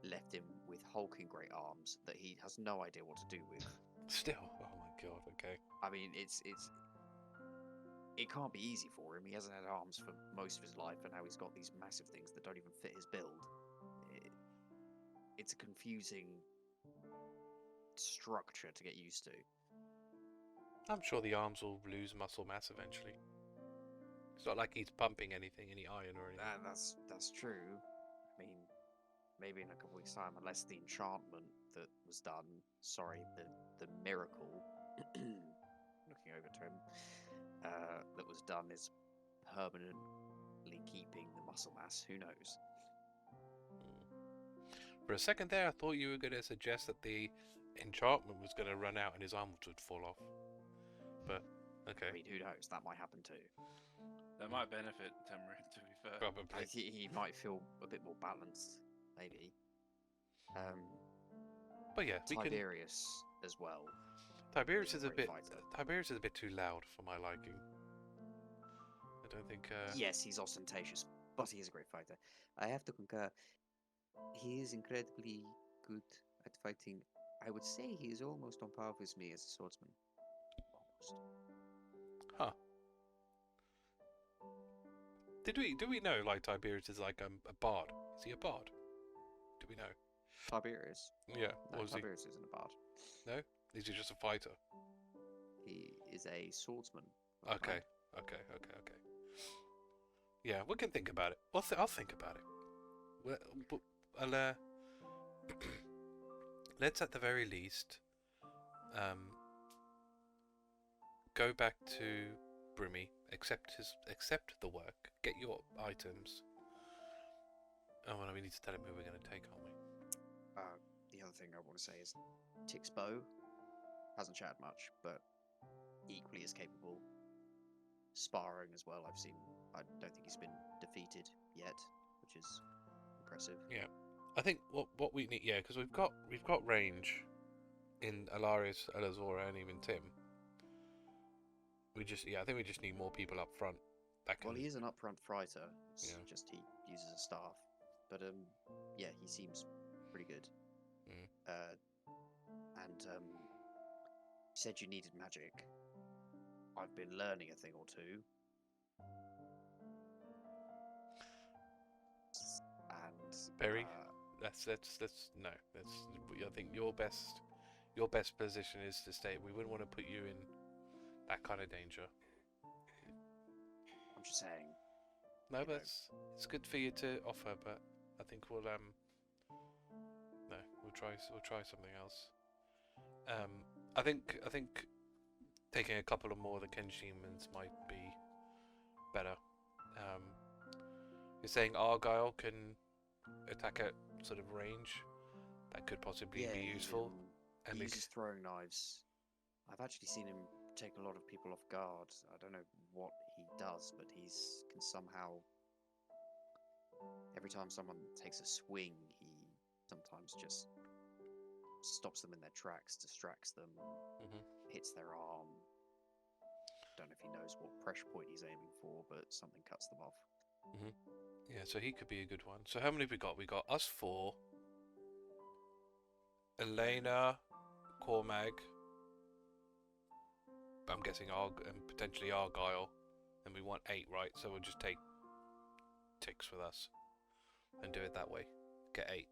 left him with hulking great arms that he has no idea what to do with. Still, oh my god, okay. I mean, it can't be easy for him. He hasn't had arms for most of his life, and now he's got these massive things that don't even fit his build. It's a confusing structure to get used to. I'm sure the arms will lose muscle mass eventually. It's not like he's pumping anything, any iron or anything. That's true. I mean, maybe in a couple weeks' time, unless the enchantment that was done, the miracle, looking over to him, that was done is permanently keeping the muscle mass. Who knows? For a second there, I thought you were going to suggest that the enchantment was going to run out and his arms would fall off. But, okay. I mean, who knows? That might happen too. That might benefit Temrin, to be fair. Probably. He might feel a bit more balanced, maybe. But yeah, we can. Tiberius as well. Tiberius is is a a great bit. fighter. Tiberius is a bit too loud for my liking. I don't think. Yes, he's ostentatious, but he is a great fighter. I have to concur. He is incredibly good at fighting. I would say he is almost on par with me as a swordsman. Almost. Huh. Do we know like Tiberius is like a bard? Is he a bard? Do we know? Tiberius? Yeah. No, Or is he? Tiberius isn't a bard. No. Is he just a fighter? He is a swordsman. Okay. Okay. Yeah, we can think about it. I'll think about it. I'll, let's at the very least go back to Brimmi, accept the work, get your items. Oh, well, we need to tell him who we're going to take, aren't we? The other thing I want to say is Tix Bow hasn't chatted much, but equally as capable. Sparring as well. I don't think he's been defeated yet, which is impressive. Yeah, I think what we need, yeah, because we've got range in Alarias, Elizora, and even Tim. I think we just need more people up front. Well, he is an upfront fighter. It's Yeah. just he uses a staff, but yeah, he seems pretty good. And you said you needed magic. I've been learning a thing or two. And Berry, that's no. I think your best position is to stay. We wouldn't want to put you in that kind of danger. I'm just saying. No, but it's good for you to offer, but I think we'll try something else. I think taking a couple of more of the Kenshimans might be better. You're saying Argyle can attack at sort of range. That could possibly be useful. He uses throwing knives. I've actually seen him take a lot of people off guard. I don't know what he does, but he can somehow. Every time someone takes a swing, he sometimes just stops them in their tracks, distracts them, hits their arm. Don't know if he knows what pressure point he's aiming for, but something cuts them off. Yeah, so he could be a good one. So how many have we got? We got us four, Elena, Cormag, I'm guessing and potentially Argyle, and we want 8, right? So we'll just take Tix with us and do it that way. Get 8.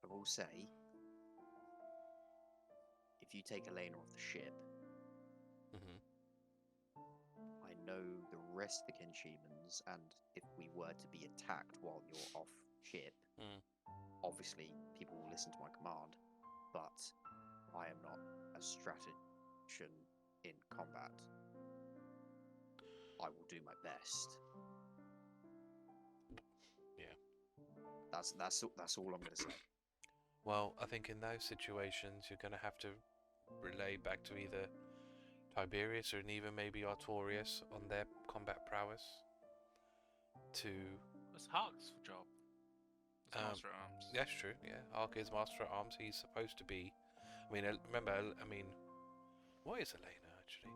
I will say, if you take Elena off the ship, I know the rest of the Kenshimans, and if we were to be attacked while you're off ship, obviously people will listen to my command, but I am not a strategician in combat. I will do my best. Yeah. That's all I'm going to say. Well, I think in those situations you're going to have to relay back to either Tiberius or even maybe Artorius on their combat prowess to... It's Hark's job. It's Master at Arms. That's true, yeah. Hark is Master at Arms. He's supposed to be... what is Elena, actually?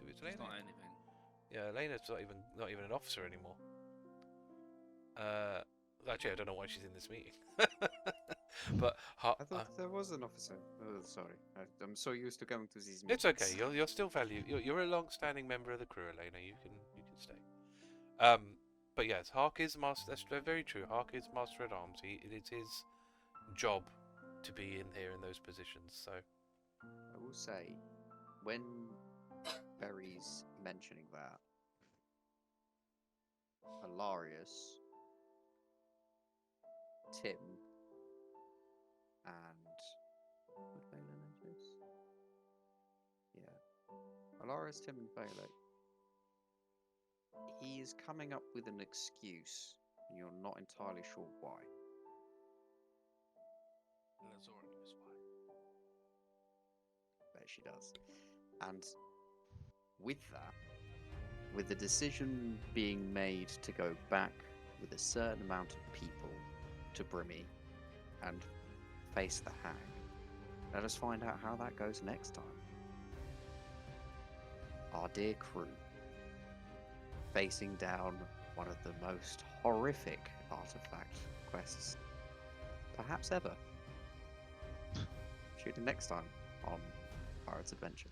Is Elena? It's not anything. Yeah, Elena's not even an officer anymore. Actually, I don't know why she's in this meeting. But I thought there was an officer. Oh, sorry. I'm so used to going to these meetings. It's okay. You're still valued. You're a long-standing member of the crew, Elena. You can stay. But yes, Hark is master. That's very true. Hark is Master at Arms. It is his job to be in here in those positions. So I will say, when Berry's mentioning that, Alarias, Tim, and would Vaela notice? Yeah, Alarias, Tim, and Vaela. He is coming up with an excuse, and you're not entirely sure why. Elizora knows why. Bet she does. And with that, with the decision being made to go back with a certain amount of people to Brimmi, and face the hag. Let us find out how that goes next time. Our dear crew, facing down one of the most horrific artifact quests perhaps ever. Tune in next time on Pirates Adventure.